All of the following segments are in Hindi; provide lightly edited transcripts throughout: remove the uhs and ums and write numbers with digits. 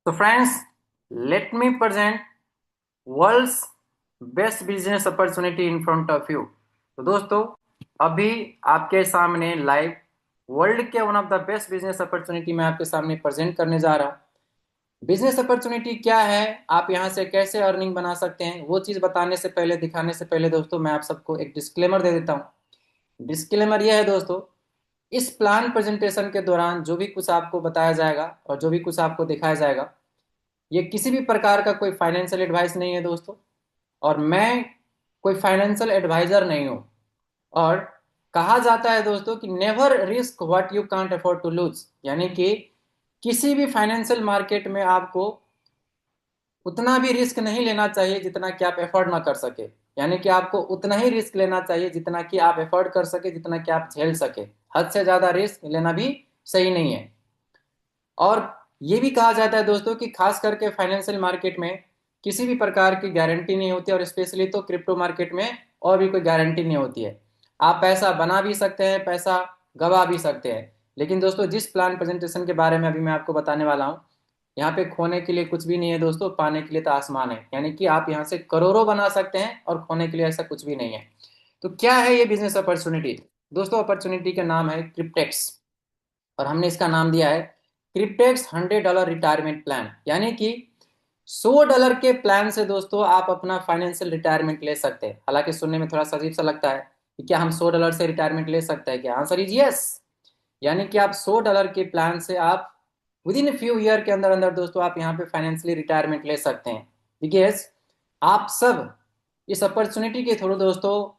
So friends, let me present world's best business opportunity in front of you. तो दोस्तों, अभी आपके सामने लाइव वर्ल्ड के one of the best business opportunity मैं आपके सामने प्रेजेंट करने जा रहा हूँ। बिजनेस अपॉर्चुनिटी क्या है, आप यहाँ से कैसे अर्निंग बना सकते हैं, वो चीज़ बताने से पहले, दिखाने से पहले दोस्तों, मैं आप सबको एक डिस्क्लेमर दे देता हूँ। डिस्क्लेमर यह है दोस्तों, इस प्लान प्रेजेंटेशन के दौरान जो भी कुछ आपको बताया जाएगा और जो भी कुछ आपको दिखाया जाएगा, ये किसी भी प्रकार का कोई फाइनेंशियल एडवाइस नहीं है दोस्तों। और मैं कोई फाइनेंशियल एडवाइजर नहीं हूं। और कहा जाता है दोस्तों कि never risk what you can't afford to lose, यानी कि किसी भी फाइनेंशियल मार्केट में आपको उतना भी रिस्क नहीं लेना चाहिए जितना कि आप अफोर्ड ना कर सके। यानी कि आपको उतना ही रिस्क लेना चाहिए जितना कि आप अफोर्ड कर सके, जितना कि आप झेल सके। हद से ज्यादा रिस्क लेना भी सही नहीं है। और ये भी कहा जाता है दोस्तों कि खास करके फाइनेंशियल मार्केट में किसी भी प्रकार की गारंटी नहीं होती, और स्पेशली तो क्रिप्टो मार्केट में और भी कोई गारंटी नहीं होती है। आप पैसा बना भी सकते हैं, पैसा गवा भी सकते हैं। लेकिन दोस्तों, जिस प्लान प्रेजेंटेशन के बारे में अभी मैं आपको बताने वाला हूँ, यहाँ पे खोने के लिए कुछ भी नहीं है दोस्तों, पाने के लिए तो आसमान है। यानी कि आप यहाँ से करोड़ों बना सकते हैं और खोने के लिए ऐसा कुछ भी नहीं है। तो क्या है ये बिजनेस अपॉर्चुनिटी दोस्तों? अपॉर्चुनिटी का नाम है क्रिप्टेक्स, और हमने इसका नाम दिया है क्रिप्टेक्स $100 रिटायरमेंट प्लान। यानी कि $100 के प्लान से दोस्तों आप अपना फाइनेंशियल रिटायरमेंट ले सकते हैं। हालांकि सुनने में थोड़ा सा अजीब सा लगता है कि क्या हम $100 से रिटायरमेंट ले सकते हैं क्या? Answer is yes. यानी कि आप $100 के प्लान से आप विद इन फ्यू ईयर के अंदर अंदर दोस्तों आप यहाँ पे फाइनेंशियली रिटायरमेंट ले सकते हैं। बिकॉज आप सब इस अपॉर्चुनिटी के थ्रू दोस्तों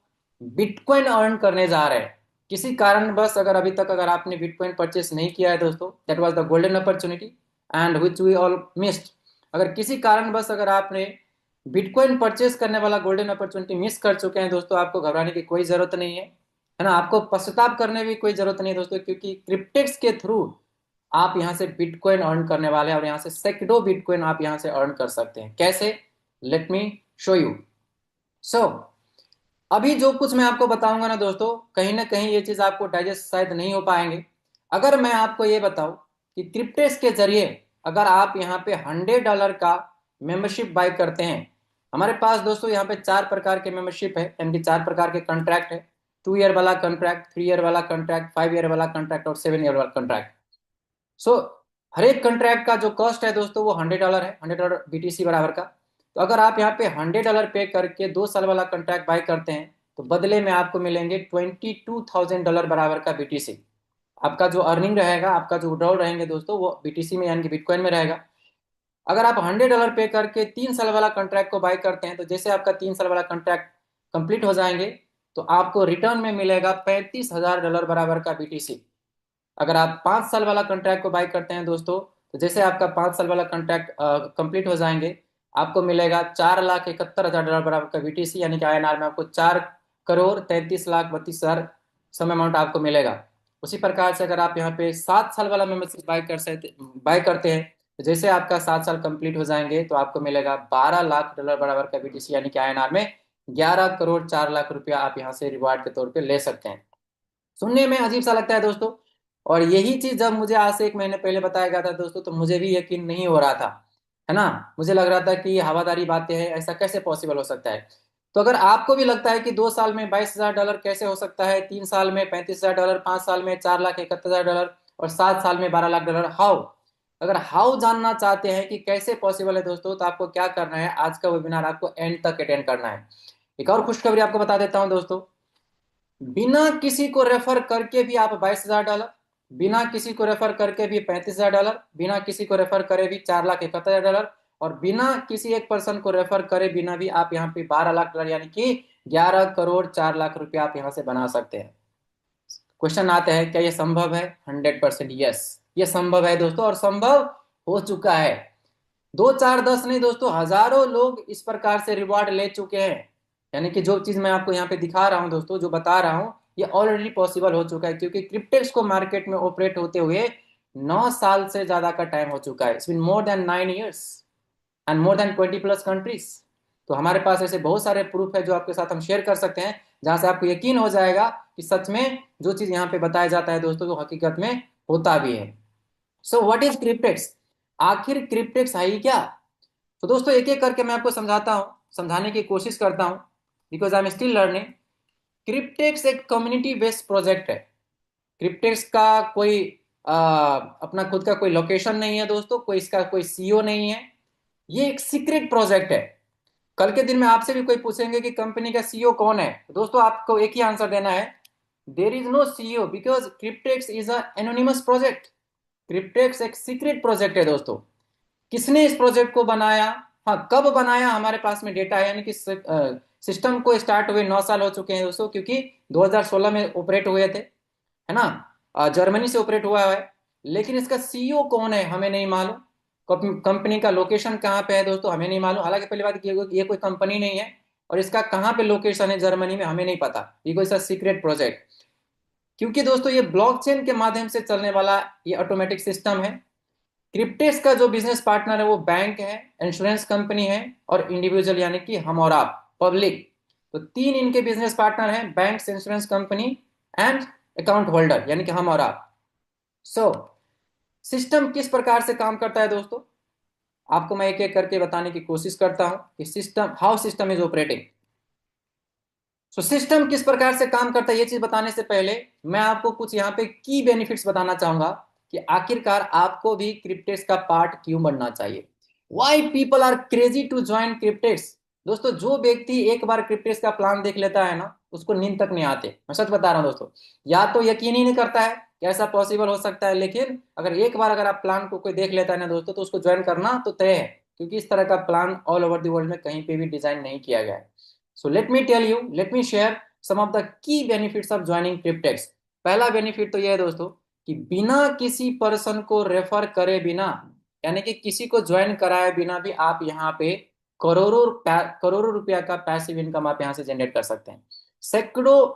बिटकॉइन अर्न करने जा रहे हैं। किसी कारणवश अगर अभी तक अगर आपने बिटकॉइन परचेस नहीं किया है दोस्तों, that was the golden opportunity and which we all missed. अगर किसी कारणवश अगर आपने बिटकॉइन परचेस करने वाला गोल्डन अपॉर्चुनिटी मिस कर चुके हैं दोस्तों, आपको घबराने की कोई जरूरत नहीं है ना। आपको पश्चाताप करने की कोई जरूरत नहीं है दोस्तों, क्योंकि क्रिप्टेक्स के थ्रू आप यहाँ से बिटकॉइन अर्न करने वाले हैं, और यहाँ से सैकड़ों बिटकॉइन आप यहाँ से अर्न कर सकते हैं। कैसे? Let me show you. So अभी जो कुछ मैं आपको बताऊंगा ना कहीं ये चीज आपको डाइजेस्ट शायद नहीं हो पाएंगे। अगर मैं आपको ये बताऊं कि क्रिप्टेक्स के जरिए अगर आप यहाँ पे $100 का मेंबरशिप बाय करते हैं, हमारे पास दोस्तों यहाँ पे 4 प्रकार के मेंबरशिप है, यानी कि 4 प्रकार के कॉन्ट्रैक्ट है। 2 ईयर वाला कॉन्ट्रैक्ट, 3 ईयर वाला कॉन्ट्रैक्ट, 5 ईयर वाला कॉन्ट्रैक्ट और 7 ईयर वाला कॉन्ट्रैक्ट। सो हर एक कॉन्ट्रैक्ट का जो कॉस्ट है दोस्तों वो $100 है, $100 बीटीसी बराबर का। तो अगर आप यहाँ पे $100 पे करके 2 साल वाला कॉन्ट्रैक्ट बाय करते हैं, तो बदले में आपको मिलेंगे $22,000 बराबर का बीटीसी। आपका जो अर्निंग रहेगा, आपका जो विड्रॉल रहेंगे दोस्तों, वो बीटीसी में यानी कि बिटकॉइन में रहेगा। अगर आप $100 पे करके 3 साल वाला कॉन्ट्रैक्ट को बाय करते हैं, तो जैसे आपका 3 साल वाला कॉन्ट्रैक्ट कंप्लीट हो जाएंगे, तो आपको रिटर्न में मिलेगा $35,000 बराबर का बीटीसी। अगर आप 5 साल वाला कॉन्ट्रैक्ट को बाय करते हैं दोस्तों, तो जैसे आपका 5 साल वाला कॉन्ट्रैक्ट कंप्लीट हो जाएंगे, आपको मिलेगा $4,71,000 बराबर का बीटीसी, यानी कि आईएनआर में आपको 4,33,32,00,000 सम अमाउंट आपको मिलेगा। उसी प्रकार से अगर आप यहाँ पे 7 साल वाला मेंबरशिप बाय करते हैं, तो जैसे आपका 7 साल कंप्लीट हो जाएंगे, तो आपको मिलेगा $12,00,000 बराबर का बीटीसी, यानी कि आईएनआर में 11,04,00,000 रुपया आप यहाँ से रिवार्ड के तौर पे ले सकते हैं। सुनने में अजीब सा लगता है दोस्तों, और यही चीज जब मुझे आज से 1 महीने पहले बताया गया था दोस्तों, तो मुझे भी यकीन नहीं हो रहा था, है ना। मुझे लग रहा था कि ये हवादारी बातें हैं, ऐसा कैसे पॉसिबल हो सकता है। तो अगर आपको भी लगता है कि 2 साल में $22,000 कैसे हो सकता है, 3 साल में $35,000, 5 साल में $4,71,000 और 7 साल में $12,00,000, हाउ? अगर हाउ जानना चाहते हैं कि कैसे पॉसिबल है दोस्तों, तो आपको क्या करना है, आज का वेबिनार आपको एंड तक अटेंड करना है। एक और खुशखबरी आपको बता देता हूं दोस्तों, बिना किसी को रेफर करके भी आप $22,000, बिना किसी को रेफर करके भी $35,000, बिना किसी को रेफर करे भी $4,71,000, और बिना किसी एक पर्सन को रेफर करे बिना भी आप यहाँ पे $12,00,000 यानी कि 11,04,00,000 रुपया आप यहाँ से बना सकते हैं। क्वेश्चन आते हैं, क्या ये संभव है? 100% यस, ये संभव है दोस्तों, और संभव हो चुका है। 2 4 10 नहीं दोस्तों, हजारों लोग इस प्रकार से रिवॉर्ड ले चुके हैं। यानी कि जो चीज मैं आपको यहाँ पे दिखा रहा हूँ दोस्तों, जो बता रहा हूँ, ये ऑलरेडी पॉसिबल हो चुका है, क्योंकि क्रिप्टेक्स को मार्केट में ऑपरेट होते हुए 9 साल से ज्यादा का टाइम हो चुका है। It's been more than 9 years and more than 20+ countries. तो हमारे पास ऐसे बहुत सारे प्रूफ है जो आपके साथ हम शेयर कर सकते हैं, जहां से आपको यकीन हो जाएगा कि सच में जो चीज यहाँ पे बताया जाता है दोस्तों, वो हकीकत में होता भी है। So what is Cryptex? आखिर क्रिप्टेक्स है ही क्या? तो दोस्तों एक एक करके मैं आपको समझाता हूँ, समझाने की कोशिश करता हूँ, because I am still learning. Cryptex एक कम्युनिटी बेस्ड प्रोजेक्ट है। क्रिप्टेक्स का कोई अपना खुद का कोई लोकेशन नहीं है दोस्तों, कोई इसका कोई सीईओ नहीं है। ये एक सीक्रेट प्रोजेक्ट है। कल के दिन में आपसे भी कोई पूछेंगे कि कंपनी का सीईओ कौन है, तो दोस्तों आपको एक ही आंसर देना है, there is no CEO, because Cryptex is a anonymous project. Cryptex एक सीक्रेट प्रोजेक्ट है दोस्तों। किसने इस प्रोजेक्ट को बनाया, हाँ कब बनाया, हमारे पास में डेटा है, यानी कि सिस्टम को स्टार्ट हुए 9 साल हो चुके हैं दोस्तों, क्योंकि 2016 में ऑपरेट हुए थे, है ना। जर्मनी से ऑपरेट हुआ है। लेकिन इसका सीईओ कौन है हमें नहीं मालूम। कंपनी का लोकेशन कहाँ पे है दोस्तों हमें नहीं मालूम। हालांकि पहली बात ये कोई कंपनी नहीं है, और इसका कहाँ पे लोकेशन है जर्मनी में हमें नहीं पता, ये कोई सा सीक्रेट प्रोजेक्ट। क्योंकि दोस्तों ये ब्लॉकचेन के माध्यम से चलने वाला ये ऑटोमेटिक सिस्टम है। क्रिप्टेक्स का जो बिजनेस पार्टनर है वो बैंक है, इंश्योरेंस कंपनी है, और इंडिविजुअल यानी कि हम और आप पब्लिक। तो तीन इनके बिजनेस पार्टनर हैं, bank, insurance company and account holder यानी कि हम और आप। सो सिस्टम किस प्रकार से काम करता है दोस्तों, आपको मैं एक एक करके बताने की कोशिश करता हूं कि system, how system is operating. So system किस प्रकार से काम करता है, ये चीज बताने से पहले मैं आपको कुछ यहाँ पे की बेनिफिट्स बताना चाहूंगा कि आखिरकार आपको भी क्रिप्टेक्स का पार्ट क्यों बनना चाहिए। Why people are crazy to join Cryptex. दोस्तों जो व्यक्ति एक बार क्रिप्टेक्स का प्लान देख लेता है ना, उसको नींद तक नहीं आते, मैं सच बता रहा हूँ दोस्तों। या तो यकीन ही नहीं करता है कि ऐसा पॉसिबल हो सकता है, लेकिन अगर एक बार अगर आप प्लान को कोई देख लेता है ना दोस्तों, तो उसको ज्वाइन करना तो तय है, क्योंकि इस तरह का plan all over the world में कहीं पे भी डिजाइन नहीं किया गया है। So let me share some of the key benefits of joining Cryptex. पहला बेनिफिट तो यह है दोस्तों कि बिना किसी पर्सन को रेफर करे बिना, यानी कि किसी को ज्वाइन कराए बिना भी आप यहाँ पे करोड़ों रुपया का पैसिव इनकम आप यहाँ से जनरेट कर सकते हैं। सैकड़ों,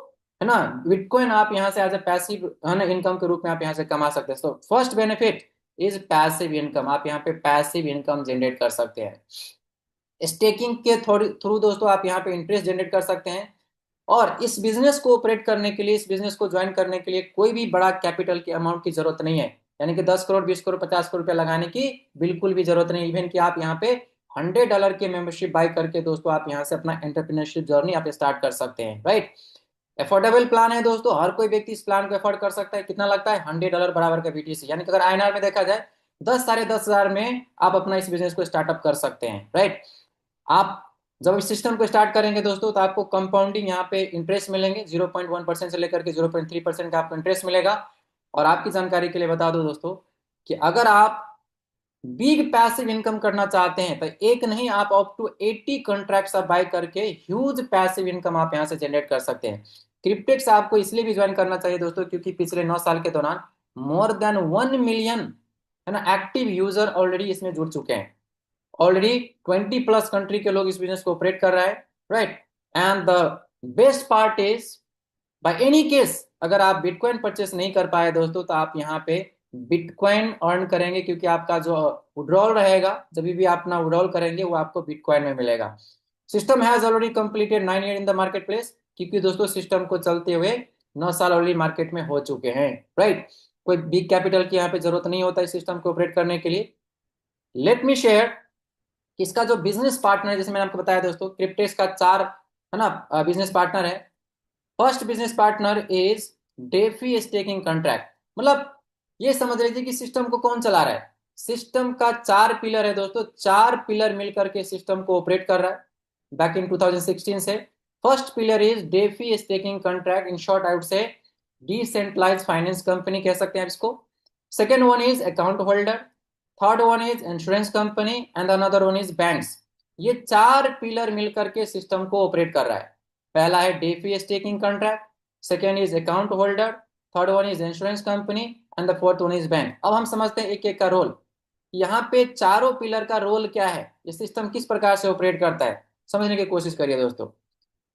है ना, बिटकॉइन आप यहाँ से एज ए पैसिव इनकम के रूप में आप यहाँ से कमा सकते हैं। तो first benefit is passive income, आप यहाँ पे पैसिव इनकम जनरेट कर सकते हैं। स्टेकिंग के थ्रू दोस्तों आप यहाँ पे इंटरेस्ट जनरेट कर सकते हैं। और इस बिजनेस को ऑपरेट करने के लिए, इस बिजनेस को ज्वाइन करने के लिए कोई भी बड़ा कैपिटल की अमाउंट की जरूरत नहीं है, यानी कि 10 करोड़, 20 करोड़, 50 करोड़ रुपया लगाने की बिल्कुल भी जरूरत नहीं। इवन कि आप यहाँ पे $100 की मेंबरशिप बाय करके दोस्तों आप यहाँ से अपना एंटरप्रेन्योरशिप जर्नी आप स्टार्ट कर सकते हैं, राइट। अफोर्डेबल प्लान है दोस्तों, हर कोई व्यक्ति इस प्लान को अफोर्ड कर सकता है। कितना लगता है, $100 बराबर का बीटीसी, यानी कि अगर आईएनआर में देखा जाए 10 साढ़े 10 हजार में आप अपना इस बिजनेस को स्टार्टअप कर सकते हैं, राइट। आप जब इस सिस्टम को स्टार्ट करेंगे दोस्तों, तो आपको कंपाउंडिंग यहाँ पे इंटरेस्ट मिलेंगे, 0.1% से लेकर के 0.3% का आपको इंटरेस्ट मिलेगा। और आपकी जानकारी के लिए बता दो दोस्तों कि अगर आप बिग पैसिव इनकम करना चाहते हैं तो एक नहीं, आप अप टू 80 कॉन्ट्रैक्ट्स आप बाय करके ह्यूज पैसिव इनकम आप यहाँ से जनरेट कर सकते हैं। क्रिप्टेक्स आपको इसलिए भी ज्वाइन करना चाहिए दोस्तों, क्योंकि पिछले 9 साल के दौरान मोर देन 1 मिलियन, है ना, एक्टिव यूजर ऑलरेडी इसमें जुड़ चुके हैं। ऑलरेडी 20+ कंट्री के लोग इस बिजनेस को ऑपरेट कर रहा है, right. And the best part is, by any case अगर आप बिटकॉइन परचेस नहीं कर पाए दोस्तों, तो आप यहाँ पे बिटकॉइन अर्न करेंगे, क्योंकि आपका जो विड्रॉल रहेगा, जब भी आप अपना विड्रॉल करेंगे वो आपको बिटकॉइन में मिलेगा। System has already completed 9 year in the market place, क्योंकि दोस्तों सिस्टम को चलते हुए 9 साल ऑलरेडी मार्केट में हो चुके हैं, राइट। कोई बिग कैपिटल की यहाँ पे जरूरत नहीं होता इस सिस्टम को ऑपरेट करने के लिए। लेट मी शेयर कि इसका जो बिजनेस पार्टनर है, जैसे मैंने आपको बताया दोस्तों, क्रिप्टेक्स का 4, है ना, बिजनेस पार्टनर है। First business partner is DeFi staking contract. मतलब ये समझ लीजिए कि सिस्टम को कौन चला रहा है। सिस्टम का 4 पिलर है दोस्तों, 4 पिलर मिलकर के सिस्टम को ऑपरेट कर रहा है बैक इन 2016 से। First pillar is DeFi staking contract, in short I would say decentralised finance company कह सकते हैं आप इसको। Second one is account holder, third one is insurance company, and another one is banks. ये 4 पिलर मिलकर के सिस्टम को ऑपरेट कर रहा है। पहला है DeFi staking contract, second is account holder, third one is insurance company, and the fourth one is bank. अब हम समझते हैं एक एक का रोल। यहाँ पे चारों पिलर का रोल क्या है, ये सिस्टम किस प्रकार से ऑपरेट करता है, समझने की कोशिश करिए दोस्तों।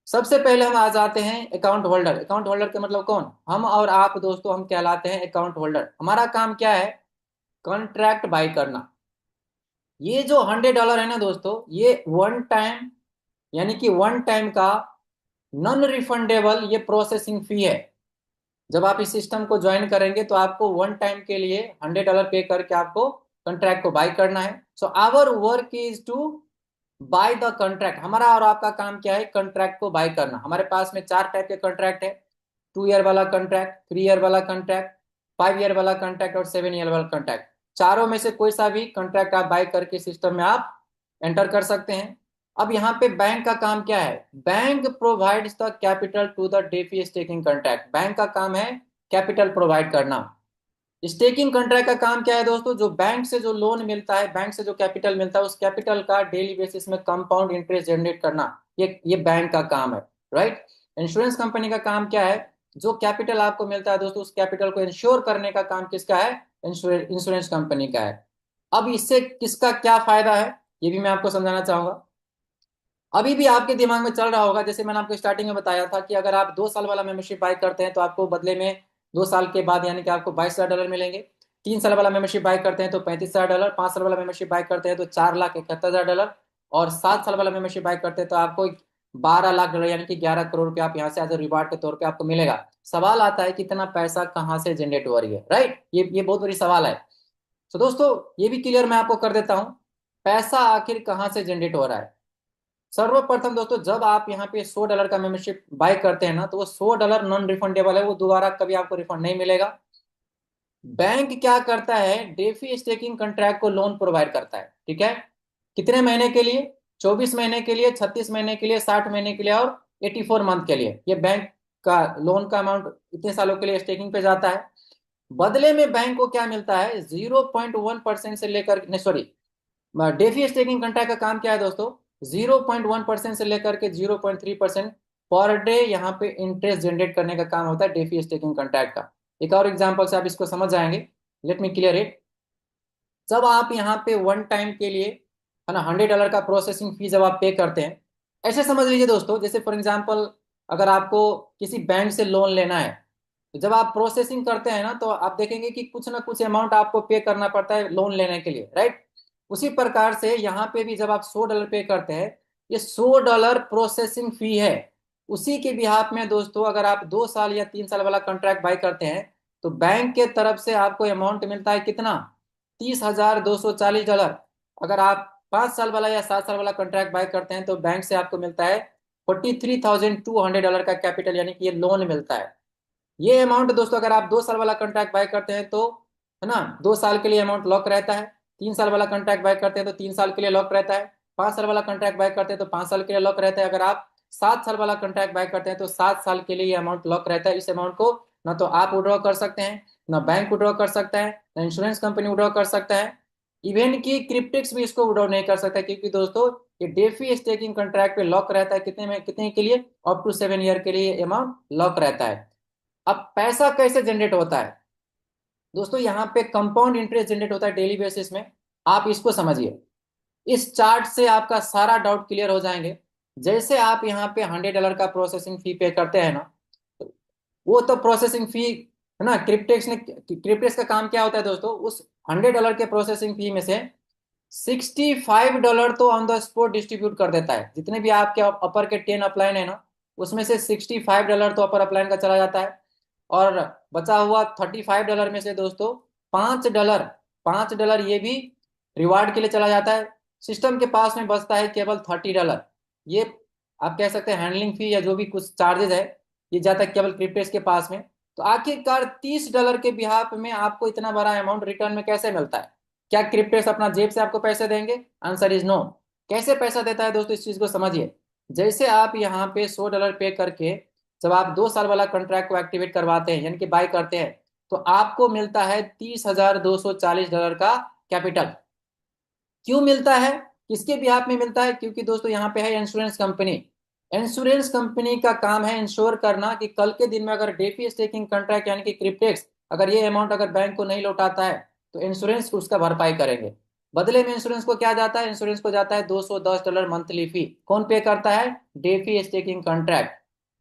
सबसे पहले हम आ जाते हैं अकाउंट होल्डर। अकाउंट होल्डर के मतलब कौन, हम और आप दोस्तों, हम कहलाते हैं अकाउंट होल्डर। हमारा काम क्या है, कॉन्ट्रैक्ट बाय करना। ये जो $100 है ना दोस्तों, ये वन टाइम, यानी कि वन टाइम का नॉन रिफंडेबल ये प्रोसेसिंग फी है। जब आप इस सिस्टम को ज्वाइन करेंगे तो आपको वन टाइम के लिए $100 पे करके आपको कंट्रैक्ट को बाय करना है। So our work is to buy the contract. हमारा और आपका काम क्या है? कंट्रैक्ट को बाय करना। हमारे पास में 4 टाइप के कंट्रैक्ट है, 2 ईयर वाला कंट्रैक्ट, 3 ईयर वाला कंट्रैक्ट, 5 ईयर वाला कंट्रैक्ट और 7 ईयर वाला कंट्रैक्ट। चारों में से कोई सा भी कंट्रैक्ट आप बाय करके सिस्टम में आप एंटर कर सकते हैं। अब यहाँ पे बैंक का काम क्या है? Bank provides the capital to the DeFi staking contract. Bank का काम है कैपिटल प्रोवाइड करना। स्टेकिंग कॉन्ट्रैक्ट का काम क्या है दोस्तों? जो बैंक से जो लोन मिलता है, बैंक से जो कैपिटल मिलता है, उस कैपिटल का डेली बेसिस में कंपाउंड इंटरेस्ट जनरेट करना, ये बैंक का काम है, राइट। इंश्योरेंस कंपनी का काम क्या है? जो कैपिटल आपको मिलता है दोस्तों, उस कैपिटल को इंश्योर करने का काम किसका है? इंश्योरेंस कंपनी का है। अब इससे किसका क्या फायदा है, ये भी मैं आपको समझाना चाहूंगा। अभी भी आपके दिमाग में चल रहा होगा, जैसे मैंने आपको स्टार्टिंग में बताया था कि अगर आप 2 साल वाला मेंबरशिप बाय करते हैं तो आपको बदले में 2 साल के बाद यानी कि आपको $22,000 मिलेंगे। 3 साल वाला मेंबरशिप बाय करते हैं तो $35,000। 5 साल वाला मेंबरशिप बाय करते हैं तो $4,71,000। और 7 साल वाला मेंबरशिप बाय करते हैं तो आपको $12 लाख यानी कि 11 करोड़ आप यहाँ से एज ए रिवार्ड के तौर पे आपको मिलेगा। सवाल आता है कि इतना पैसा कहाँ से जनरेट हो रही है, राइट। ये बहुत बड़ी सवाल है। तो दोस्तों ये भी क्लियर मैं आपको कर देता हूँ, पैसा आखिर कहाँ से जनरेट हो रहा है। सर्वप्रथम दोस्तों, जब आप यहाँ पे $100 का मेंबरशिप बाय करते हैं ना, तो वो $100 नॉन रिफंडेबल है, वो दोबारा कभी आपको रिफंड नहीं मिलेगा। बैंक क्या करता है? डेफी स्टेकिंग कॉन्ट्रैक्ट को लोन प्रोवाइड करता है, ठीक है। कितने महीने के लिए? 24 महीने के लिए, 36 महीने के लिए, 60 महीने के लिए और 84 मंथ के लिए। ये बैंक का लोन का अमाउंट इतने सालों के लिए स्टेकिंग पे जाता है। बदले में बैंक को क्या मिलता है? 0.1% से लेकर, नहीं सॉरी, डेफी स्टेकिंग कॉन्ट्रैक्ट का काम क्या है दोस्तों? 0.1% से लेकर के 0.3% पर डे यहाँ पे इंटरेस्ट जनरेट करने का काम होता है डेफी स्टेकिंग कॉन्ट्रैक्ट का। एक और एग्जांपल से आप इसको समझ जाएंगे। Let me clear it. जब आप यहाँ पे वन टाइम के लिए, है ना, $100 का प्रोसेसिंग फी जब आप पे करते हैं, ऐसे समझ लीजिए दोस्तों, जैसे फॉर एग्जांपल अगर आपको किसी बैंक से लोन लेना है, तो जब आप प्रोसेसिंग करते हैं ना, तो आप देखेंगे कि कुछ ना कुछ अमाउंट आपको पे करना पड़ता है लोन लेने के लिए, राइट। उसी प्रकार से यहाँ पे भी जब आप $100 पे करते हैं, ये $100 प्रोसेसिंग फी है। उसी के बिहाफ में दोस्तों, अगर आप 2 साल या 3 साल वाला कॉन्ट्रैक्ट बाय करते हैं, तो बैंक के तरफ से आपको अमाउंट मिलता है कितना? $30,240। अगर आप 5 साल वाला या 7 साल वाला कॉन्ट्रैक्ट बाय करते हैं, तो बैंक से आपको मिलता है $43,200 का कैपिटल, यानी कि ये लोन मिलता है। ये अमाउंट दोस्तों, अगर आप 2 साल वाला कॉन्ट्रैक्ट बाय करते हैं तो, है ना, 2 साल के लिए अमाउंट लॉक रहता है। 3 साल वाला कॉन्ट्रैक्ट बाय करते हैं तो 3 साल के लिए लॉक रहता है। 5 साल वाला कॉन्ट्रैक्ट बाय करते हैं तो 5 साल के लिए लॉक रहता है। अगर आप 7 साल वाला कॉन्ट्रैक्ट बाय करते हैं तो 7 साल के लिए ये अमाउंट लॉक रहता है। इस अमाउंट को ना तो आप विड्रॉ कर सकते हैं, ना बैंक विड्रॉ कर सकता है, ना इंश्योरेंस कंपनी विड्रॉ कर सकता है, इवन की क्रिप्टिक्स भी इसको विड्रॉ नहीं कर सकता, क्योंकि दोस्तों ये डेफी स्टेकिंग कॉन्ट्रैक्ट पे लॉक रहता है। कितने में, कितने के लिए? अप टू 7 ईयर के लिए अमाउंट लॉक रहता है। अब पैसा कैसे जनरेट होता है दोस्तों? यहाँ पे कंपाउंड इंटरेस्ट जनरेट होता है डेली बेसिस में। आप इसको समझिए, इस चार्ट से आपका सारा डाउट क्लियर हो जाएंगे। जैसे आप यहाँ पे $100 का प्रोसेसिंग फी पे करते हैं ना, वो तो प्रोसेसिंग फी, है ना, क्रिप्टेक्स का काम क्या होता है दोस्तों? उस $100 के प्रोसेसिंग फी में से $65 तो ऑन द स्पॉट डिस्ट्रीब्यूट कर देता है। जितने भी आपके अपर के 10 अपलाइन है ना, उसमें से $65 तो अपर अपलाइन का चला जाता है। और बचा हुआ $35 में से दोस्तों $5, $5 ये भी रिवार्ड के लिए चला जाता है। सिस्टम के पास में बचता है केवल $30। ये आप कह सकते हैं हैंडलिंग फी या जो भी कुछ चार्जेस है, ये जाता है केवल क्रिप्टेक्स के पास में। तो आखिरकार $30 के बिहाफ में आपको इतना बड़ा अमाउंट रिटर्न में कैसे मिलता है? क्या क्रिप्टेक्स अपना जेब से आपको पैसे देंगे? Answer is no. कैसे पैसा देता है दोस्तों, इस चीज को समझिए। जैसे आप यहाँ पे $100 पे करके जब आप 2 साल वाला कॉन्ट्रैक्ट को एक्टिवेट करवाते हैं, यानी कि बाय करते हैं, तो आपको मिलता है $30,240 का कैपिटल। क्यों मिलता है? किसके बिहाफ में मिलता है? क्योंकि दोस्तों यहाँ पे है इंश्योरेंस कंपनी। इंश्योरेंस कंपनी का काम है इंश्योर करना कि कल के दिन में अगर डेफी स्टेकिंग कॉन्ट्रैक्ट यानी कि क्रिप्टेक्स अगर ये अमाउंट अगर बैंक को नहीं लौटाता है, तो इंश्योरेंस उसका भरपाई करेंगे। बदले में इंश्योरेंस को क्या जाता है? इंश्योरेंस को जाता है $210 मंथली फी। कौन पे करता है? DeFi staking contract.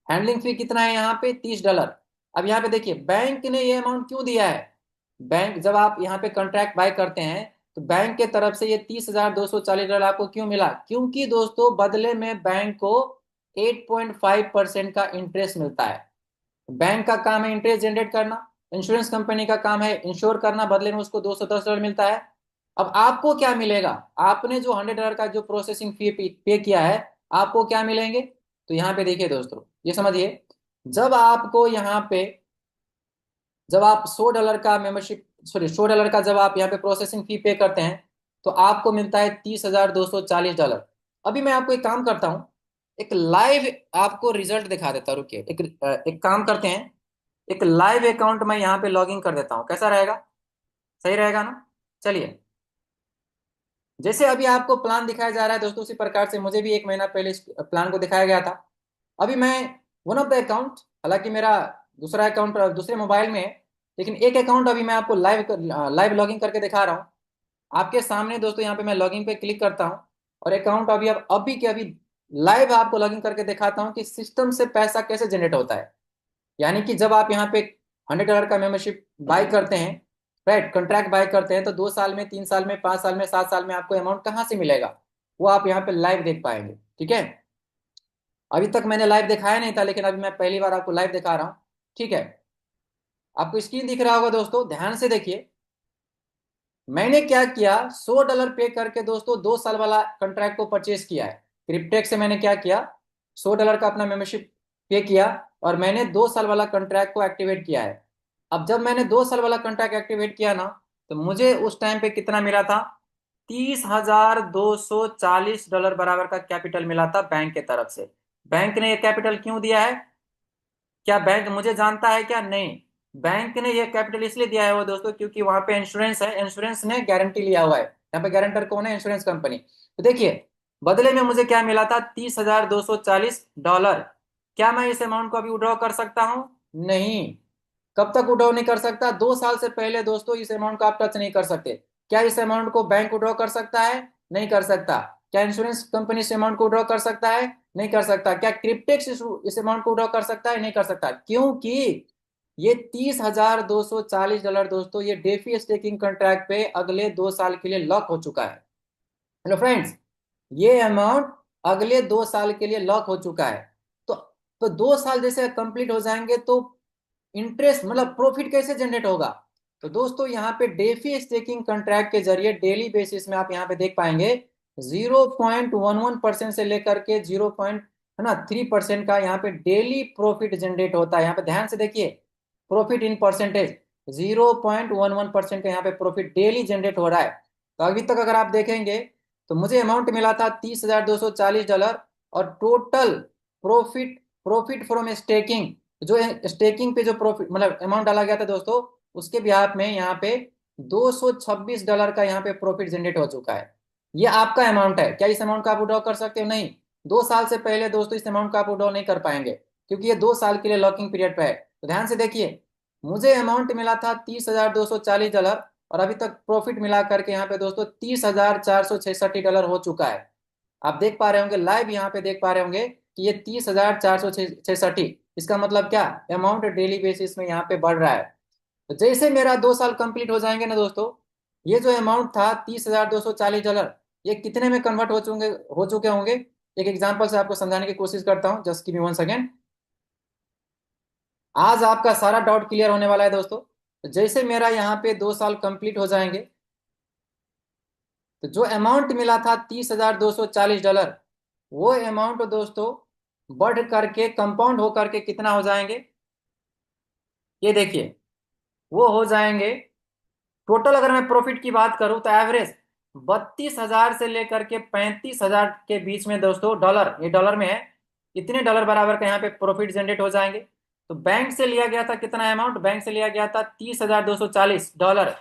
हैंडलिंग फी कितना है यहाँ पे? $30। अब यहाँ पे देखिए बैंक ने ये अमाउंट क्यों दिया है। बैंक, जब आप यहाँ पे कॉन्ट्रैक्ट बाय करते हैं, तो बैंक के तरफ से ये $30,240 आपको क्यों मिला? क्योंकि दोस्तों बदले में बैंक को 8.5% का इंटरेस्ट मिलता है। बैंक का काम है इंटरेस्ट जनरेट करना, इंश्योरेंस कंपनी का काम है इंश्योर करना, बदले में उसको $210 मिलता है। अब आपको क्या मिलेगा, आपने जो $100 का जो प्रोसेसिंग फी पे किया है, आपको क्या मिलेंगे। तो यहाँ पे देखिए दोस्तों, ये समझिए, जब आपको यहाँ पे, जब आप $100 का मेंबरशिप, सॉरी $100 का जब आप यहाँ पे प्रोसेसिंग फी पे करते हैं, तो आपको मिलता है $30,240। अभी मैं आपको एक काम करता हूँ, एक लाइव आपको रिजल्ट दिखा देता हूँ। रुकिए, एक काम करते हैं, एक लाइव अकाउंट मैं यहाँ पे लॉगिन कर देता हूँ, कैसा रहेगा, सही रहेगा ना। चलिए, जैसे अभी आपको प्लान दिखाया जा रहा है दोस्तों, उसी प्रकार से मुझे भी 1 महीना पहले इस प्लान को दिखाया गया था। अभी मैं वन ऑफ द अकाउंट, हालांकि मेरा दूसरा अकाउंट दूसरे मोबाइल में है, लेकिन एक अकाउंट अभी मैं आपको लाइव लॉगिन करके दिखा रहा हूँ आपके सामने दोस्तों। यहाँ पे मैं लॉगिन पे क्लिक करता हूँ और अकाउंट अभी, अब अभी के अभी लाइव आपको लॉगिन करके दिखाता हूँ कि सिस्टम से पैसा कैसे जनरेट होता है। यानी कि जब आप यहाँ पे $100 का मेंबरशिप बाय करते हैं, राइट, कॉन्ट्रैक्ट बाय करते हैं, तो 2 साल में, 3 साल में, 5 साल में, 7 साल में आपको अमाउंट कहाँ से मिलेगा, वो आप यहाँ पे लाइव देख पाएंगे। ठीक है, अभी तक मैंने लाइव दिखाया नहीं था, लेकिन अभी मैं पहली बार आपको लाइव दिखा रहा हूँ। ठीक है, आपको स्क्रीन दिख रहा होगा दोस्तों, ध्यान से देखिए। मैंने क्या किया, $100 पे करके दोस्तों 2 साल वाला कॉन्ट्रैक्ट को परचेज किया है। क्रिप्टेक्स से मैंने क्या किया, $100 का अपना मेंबरशिप पे किया और मैंने 2 साल वाला कॉन्ट्रैक्ट को एक्टिवेट किया है। अब जब मैंने 2 साल वाला कॉन्ट्रैक्ट एक्टिवेट किया ना, तो मुझे उस टाइम पे कितना मिला था, $30,240 बराबर का कैपिटल मिला था बैंक के तरफ से। बैंक ने ये कैपिटल क्यों दिया है, क्या बैंक मुझे जानता है क्या, नहीं। बैंक ने ये कैपिटल इसलिए दिया है वो दोस्तों, क्योंकि वहां पे इंश्योरेंस है, इंश्योरेंस ने गारंटी लिया हुआ है। यहाँ पे गारंटर कौन है, इंश्योरेंस कंपनी। तो देखिए, बदले में मुझे क्या मिला था, $30,240। क्या मैं इस अमाउंट को अभी विड्रॉ कर सकता हूँ, नहीं। कब तक विड्रॉ नहीं कर सकता, 2 साल से पहले दोस्तों इस अमाउंट को आप टच नहीं कर सकते। क्या इस अमाउंट को बैंक विड्रॉ कर सकता है, नहीं कर सकता। क्या इंश्योरेंस कंपनी इस अमाउंट को विड्रॉ कर सकता है, नहीं कर सकता। क्या क्रिप्टेक्स इस अमाउंट को विड्रॉ कर सकता है, नहीं कर सकता, क्योंकि ये $30,240 दोस्तों, ये डेफी स्टेकिंग कॉन्ट्रैक्ट पे अगले 2 साल के लिए लॉक हो चुका है। हेलो फ्रेंड्स, ये अमाउंट अगले 2 साल के लिए लॉक हो चुका है। तो 2 साल जैसे कंप्लीट हो जाएंगे, तो इंटरेस्ट मतलब प्रॉफिट कैसे जनरेट होगा। तो दोस्तों यहाँ पे डेफी स्टेकिंग कॉन्ट्रैक्ट के जरिए डेली बेसिस में आप यहाँ पे देख पाएंगे 0.11% से लेकर के 0.3% का यहाँ पे डेली प्रॉफिट जनरेट होता है। यहाँ पे ध्यान से देखिए, प्रॉफिट इन परसेंटेज 0.11% का यहाँ पे प्रॉफिट डेली जनरेट हो रहा है। तो अभी तक अगर आप देखेंगे, तो मुझे अमाउंट मिला था $30,240 और total profit, profit from staking, जो स्टेकिंग पे जो प्रॉफिट मतलब अमाउंट डाला गया था दोस्तों, उसके बिहाफ में यहाँ पे $226 का यहाँ पे प्रॉफिट जनरेट हो चुका है। ये आपका अमाउंट है, क्या इस अमाउंट का आप विड्रॉ कर सकते हो, नहीं। 2 साल से पहले दोस्तों इस अमाउंट का आप विड्रॉ नहीं कर पाएंगे, क्योंकि ये 2 साल के लिए लॉकिंग पीरियड पे है। तो ध्यान से देखिए, मुझे अमाउंट मिला था $30,240 और अभी तक प्रॉफिट मिला करके यहाँ पे दोस्तों $30,466 हो चुका है। आप देख पा रहे होंगे लाइव, यहाँ पे देख पा रहे होंगे कि ये 30,466, इसका मतलब क्या, अमाउंट डेली बेसिस में यहाँ पे बढ़ रहा है। तो जैसे मेरा 2 साल कंप्लीट हो जाएंगे ना दोस्तों, ये जो अमाउंट था $30,240, ये कितने में कन्वर्ट हो चुके होंगे। एक एग्जांपल से आपको समझाने की कोशिश करता हूँ, जस्ट गिव मी 1 सेकेंड। आज आपका सारा डाउट क्लियर होने वाला है दोस्तों। तो जैसे मेरा यहाँ पे 2 साल कंप्लीट हो जाएंगे, तो जो अमाउंट मिला था $30,240, वो अमाउंट दोस्तों बढ़ करके कंपाउंड हो करके कितना हो जाएंगे, ये देखिए, वो हो जाएंगे टोटल। अगर मैं प्रॉफिट की बात करूं तो एवरेज 32,000 से लेकर के 35,000 के बीच में दोस्तों, डॉलर, ये डॉलर में है, इतने डॉलर बराबर का यहाँ पे प्रॉफिट जनरेट हो जाएंगे। तो बैंक से लिया गया था कितना अमाउंट, बैंक से लिया गया था $30,240।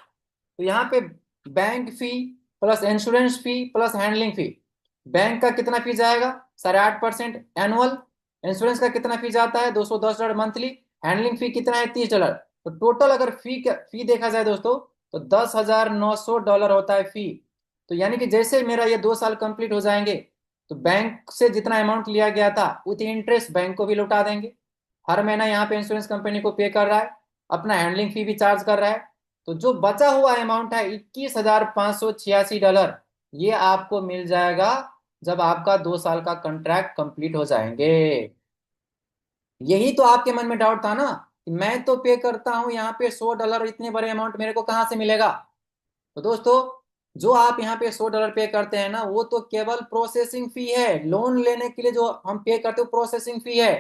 तो यहाँ पे bank fee plus insurance fee plus handling fee, bank का कितना फी जाएगा, 8.5% एनुअल। इंश्योरेंस का कितना फी जाता है, $210 मंथली। हैंडलिंग फी कितना है, $30। तो टोटल अगर फी देखा जाए दोस्तों, तो $10,900 होता है फी। तो यानी कि जैसे मेरा ये 2 साल कंप्लीट हो जाएंगे, तो बैंक से जितना अमाउंट लिया गया था विथ इंटरेस्ट बैंक को भी लौटा देंगे। हर महीना यहाँ पे इंश्योरेंस कंपनी को पे कर रहा है, अपना हैंडलिंग फी भी चार्ज कर रहा है। तो जो बचा हुआ अमाउंट है $21,586, ये आपको मिल जाएगा जब आपका 2 साल का कॉन्ट्रैक्ट कंप्लीट हो जाएंगे। यही तो आपके मन में डाउट था ना, कि मैं तो पे करता हूं यहाँ पे $100, इतने बड़े अमाउंट मेरे को कहाँ से मिलेगा। तो दोस्तों, जो आप यहाँ पे $100 पे करते हैं ना, वो तो केवल प्रोसेसिंग फी है। लोन लेने के लिए जो हम पे करते हो प्रोसेसिंग फी है।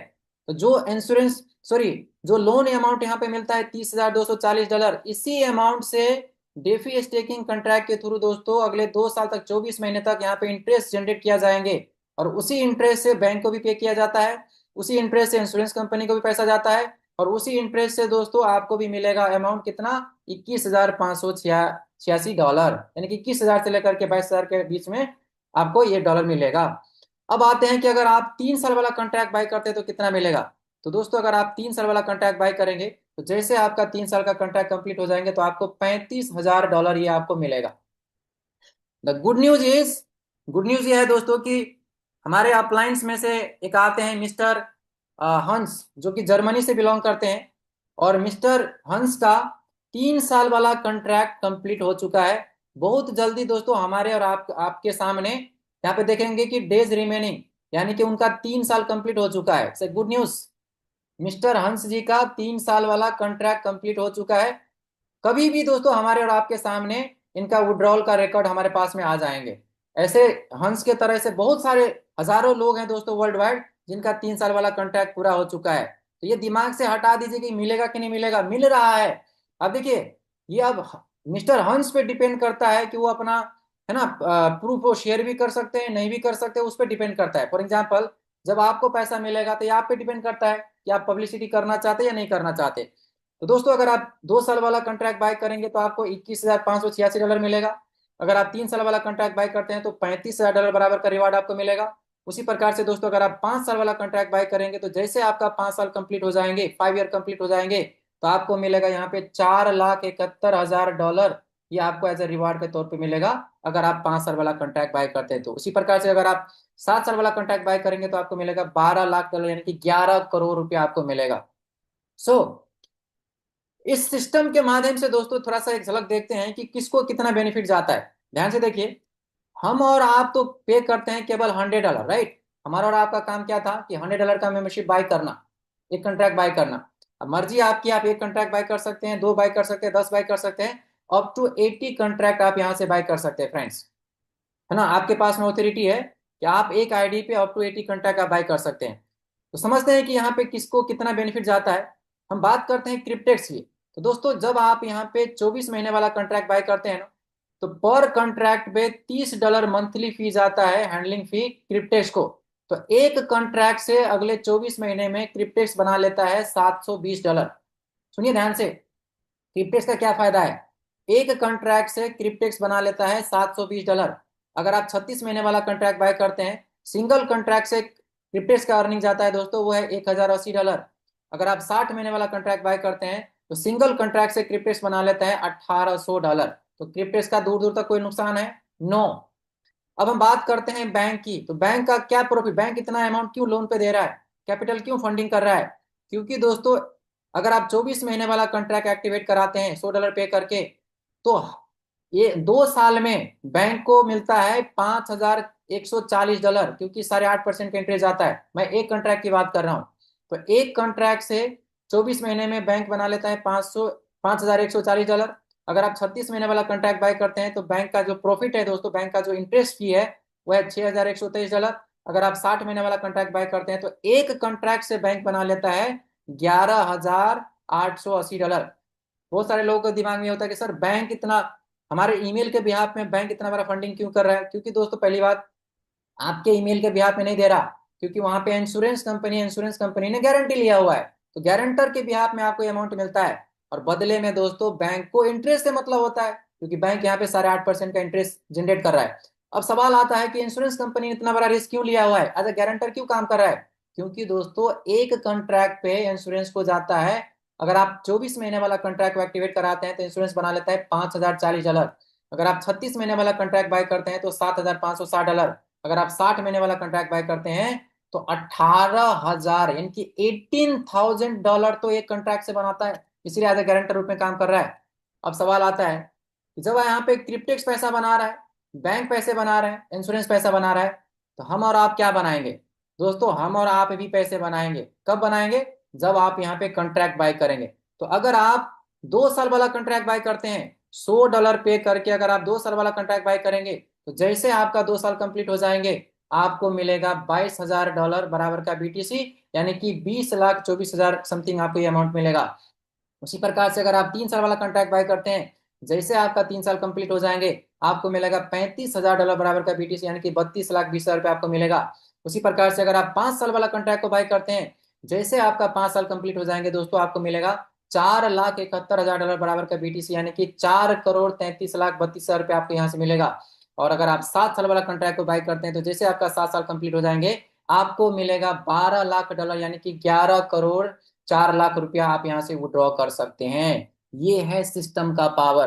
तो जो इंश्योरेंस सॉरी जो लोन अमाउंट यहाँ पे मिलता है $30,240, इसी अमाउंट से डेफी स्टेकिंग कॉन्ट्रैक्ट के थ्रू दोस्तों अगले 2 साल तक 24 महीने तक यहाँ पे इंटरेस्ट जनरेट किया जाएंगे। और उसी इंटरेस्ट से बैंक को भी पे किया जाता है, उसी इंटरेस्ट से इंश्योरेंस कंपनी को भी पैसा जाता है, और उसी इंटरेस्ट से दोस्तों आपको भी मिलेगा अमाउंट कितना, $21,586, यानी कि 21,000 से लेकर के 22,000 के बीच में आपको ये डॉलर मिलेगा। अब आते हैं कि अगर आप 3 साल वाला कॉन्ट्रैक्ट बाय करते हैं तो कितना मिलेगा। तो दोस्तों अगर आप 3 साल वाला कॉन्ट्रैक्ट बाय करेंगे तो जैसे आपका 3 साल का कॉन्ट्रैक्ट कंप्लीट हो जाएंगे तो आपको $35,000 ये आपको मिलेगा। द गुड न्यूज ये है दोस्तों कि हमारे अपलाइंस में से एक आते हैं मिस्टर हंस, जो कि जर्मनी से बिलोंग करते हैं। और मिस्टर हंस का 3 साल वाला कॉन्ट्रैक्ट कंप्लीट हो चुका है। बहुत जल्दी दोस्तों हमारे और आपके सामने यहाँ पे देखेंगे कि डेज रिमेनिंग, यानी कि उनका 3 साल कंप्लीट हो चुका है। से गुड न्यूज, मिस्टर हंस जी का 3 साल वाला कॉन्ट्रैक्ट कंप्लीट हो चुका है। कभी भी दोस्तों हमारे और आपके सामने इनका विड्रॉल का रिकॉर्ड हमारे पास में आ जाएंगे। ऐसे हंस के तरह से बहुत सारे हजारों लोग हैं दोस्तों वर्ल्ड वाइड जिनका 3 साल वाला कॉन्ट्रैक्ट पूरा हो चुका है। तो ये दिमाग से हटा दीजिए कि मिलेगा कि नहीं मिलेगा, मिल रहा है। अब देखिए, ये अब मिस्टर हंस पे डिपेंड करता है कि वो अपना है ना प्रूफ वो शेयर भी कर सकते हैं नहीं भी कर सकते, उस पर डिपेंड करता है। फॉर एग्जाम्पल, जब आपको पैसा मिलेगा तो ये आप पे डिपेंड करता है कि आप पब्लिसिटी करना चाहते हैं या नहीं करना चाहते। तो दोस्तों अगर आप 2 साल वाला कॉन्ट्रैक्ट बाय करेंगे तो आपको $21,586 मिलेगा। अगर आप 3 साल वाला कॉन्ट्रैक्ट बाय करते हैं तो $35,000 बराबर का रिवार्ड आपको मिलेगा। उसी प्रकार से दोस्तों अगर आप 5 साल वाला कॉन्ट्रैक्ट बाय करेंगे तो जैसे आपका 5 साल कंप्लीट हो जाएंगे, 5 ईयर कंप्लीट हो जाएंगे, तो आपको मिलेगा यहाँ पे $4,71,000। ये आपको एज ए रिवार्ड के तौर पे मिलेगा अगर आप 5 साल वाला कॉन्ट्रैक्ट बाय करते हैं। तो उसी प्रकार से अगर आप 7 साल वाला कॉन्ट्रैक्ट बाय करेंगे तो आपको मिलेगा $12 लाख, यानी कि 11 करोड़ रुपया आपको मिलेगा। सो इस सिस्टम के माध्यम से दोस्तों थोड़ा सा एक झलक देखते हैं कि किसको कितना बेनिफिट जाता है। ध्यान से देखिए, हम और आप तो पे करते हैं केवल $100, राइट। हमारा और आपका काम क्या था कि $100 का मेंबरशिप बाय करना, एक कॉन्ट्रैक्ट बाय करना। अब मर्जी आपकी, आप एक कॉन्ट्रैक्ट बाय कर सकते हैं, 2 बाय कर सकते हैं, 10 बाय कर सकते हैं, अप टू 80 कॉन्ट्रैक्ट आप यहाँ से बाय कर सकते हैं फ्रेंड्स, है ना। आपके पास में ऑथोरिटी है कि आप एक आईडी पे अप टू 80 कॉन्ट्रैक्ट आप बाय कर सकते हैं। तो समझते हैं कि यहाँ पे किसको कितना बेनिफिट जाता है। हम बात करते हैं क्रिप्टेक्स की। तो दोस्तों जब आप यहाँ पे 24 महीने वाला कॉन्ट्रैक्ट बाय करते हैं ना, तो पर कॉन्ट्रैक्ट पे $30 मंथली फी जाता है, हैंडलिंग फी क्रिप्टेक्स को। तो एक कॉन्ट्रैक्ट से अगले 24 महीने में क्रिप्टेक्स बना लेता है $720। सुनिए ध्यान से, क्रिप्टेक्स का क्या फायदा है। एक कॉन्ट्रैक्ट से क्रिप्टेक्स बना लेता है $720। अगर आप 36 महीने वाला कॉन्ट्रैक्ट बाय करते हैं, सिंगल कॉन्ट्रैक्ट से क्रिप्टेक्स का अर्निंग जाता है दोस्तों, वो है $1,080। अगर आप 60 महीने वाला कॉन्ट्रैक्ट बाय करते हैं तो सिंगल कॉन्ट्रैक्ट से क्रिप्टेक्स बना लेता है $1,800। तो क्रिप्टेक्स का दूर दूर तक कोई नुकसान है, नो। अब हम बात करते हैं बैंक की। तो बैंक का क्या प्रॉफिट, बैंक इतना अमाउंट क्यों लोन पे दे रहा है, कैपिटल क्यों फंडिंग कर रहा है। क्योंकि दोस्तों अगर आप 24 महीने वाला कॉन्ट्रैक्ट एक्टिवेट कराते हैं $100 पे करके, तो ये 2 साल में बैंक को मिलता है $5,140, क्योंकि 8.5% का इंटरेस्ट आता है। मैं एक कॉन्ट्रैक्ट की बात कर रहा हूँ। तो एक कॉन्ट्रैक्ट से 24 महीने में बैंक बना लेता है $5,140। अगर आप 36 महीने वाला कॉन्ट्रैक्ट बाय करते हैं तो बैंक का जो प्रॉफिट है दोस्तों, बैंक का जो इंटरेस्ट फी है वो है $6,123। अगर आप 60 महीने वाला कॉन्ट्रैक्ट बाय करते हैं तो एक कॉन्ट्रैक्ट से बैंक बना लेता है $11,880। बहुत सारे लोगों के दिमाग में होता है कि सर बैंक इतना, हमारे ईमेल के बिहाफ में बैंक इतना बड़ा फंडिंग क्यों कर रहा है। क्योंकि दोस्तों पहली बात, आपके ईमेल के बिहाफ में नहीं दे रहा, क्योंकि वहां पे इंश्योरेंस कंपनी ने गारंटी लिया हुआ है। तो गारंटर के बिहाफ में आपको अमाउंट मिलता है, और बदले में दोस्तों बैंक को इंटरेस्ट से मतलब होता है, क्योंकि बैंक यहाँ पे 8.5% का इंटरेस्ट जनरेट कर रहा है। अब सवाल आता है कि इंश्योरेंस कंपनी ने इतना बड़ा रिस्क क्यों लिया हुआ है, एज अ गारंटर क्यों काम कर रहा है। क्योंकि दोस्तों एक कॉन्ट्रैक्ट पे इंश्योरेंस को जाता है, अगर आप 24 महीने वाला कॉन्ट्रैक्ट एक्टिवेट कराते हैं तो इंश्योरेंस बना लेता है $5,040। अगर आप 36 महीने वाला कॉन्ट्रैक्ट बाय करते हैं तो $7,560। अगर आप 60 महीने वाला कॉन्ट्रैक्ट बाय करते हैं तो 18,000, यानी कि $18,000 तो एक कॉन्ट्रैक्ट से बनाता है, इसीलिए एज ए गारंटर रूप में काम कर रहा है। अब सवाल आता है कि जब यहाँ पे क्रिप्टेक्स पैसा बना रहा है, बैंक पैसे बना रहे हैं, इंश्योरेंस पैसा बना रहा है, तो हम और आप क्या बनाएंगे। दोस्तों हम और आप भी पैसे बनाएंगे। कब बनाएंगे, जब आप यहाँ पे कॉन्ट्रैक्ट बाय करेंगे। तो अगर आप 2 साल वाला कॉन्ट्रैक्ट बाय करते हैं $100 पे करके अगर आप 2 साल वाला कॉन्ट्रैक्ट बाय करेंगे तो जैसे आपका 2 साल कंप्लीट हो जाएंगे आपको मिलेगा $22,000 बराबर का बीटीसी, यानी कि 20,24,000 समथिंग आपको ये अमाउंट मिलेगा। उसी प्रकार से अगर आप 3 साल वाला कॉन्ट्रैक्ट बाय करते हैं, जैसे आपका 3 साल कंप्लीट हो जाएंगे आपको मिलेगा $35,000 बराबर का बीटीसी, यानी कि 32,20,000 रुपये आपको मिलेगा। उसी प्रकार से अगर आप 5 साल वाला कॉन्ट्रैक्ट को बाय करते हैं, जैसे आपका 5 साल कंप्लीट हो जाएंगे दोस्तों आपको मिलेगा $4,71,000 बराबर का बीटीसी, यानी कि 4,33,32,000 रुपये आपको यहाँ से मिलेगा। और अगर आप 7 साल वाला कॉन्ट्रैक्ट को बाय करते हैं तो जैसे आपका 7 साल कंप्लीट हो जाएंगे आपको मिलेगा $12 लाख, यानी कि 11,04,00,000 रुपया आप यहाँ से विड्रॉ कर सकते हैं। ये है सिस्टम का पावर।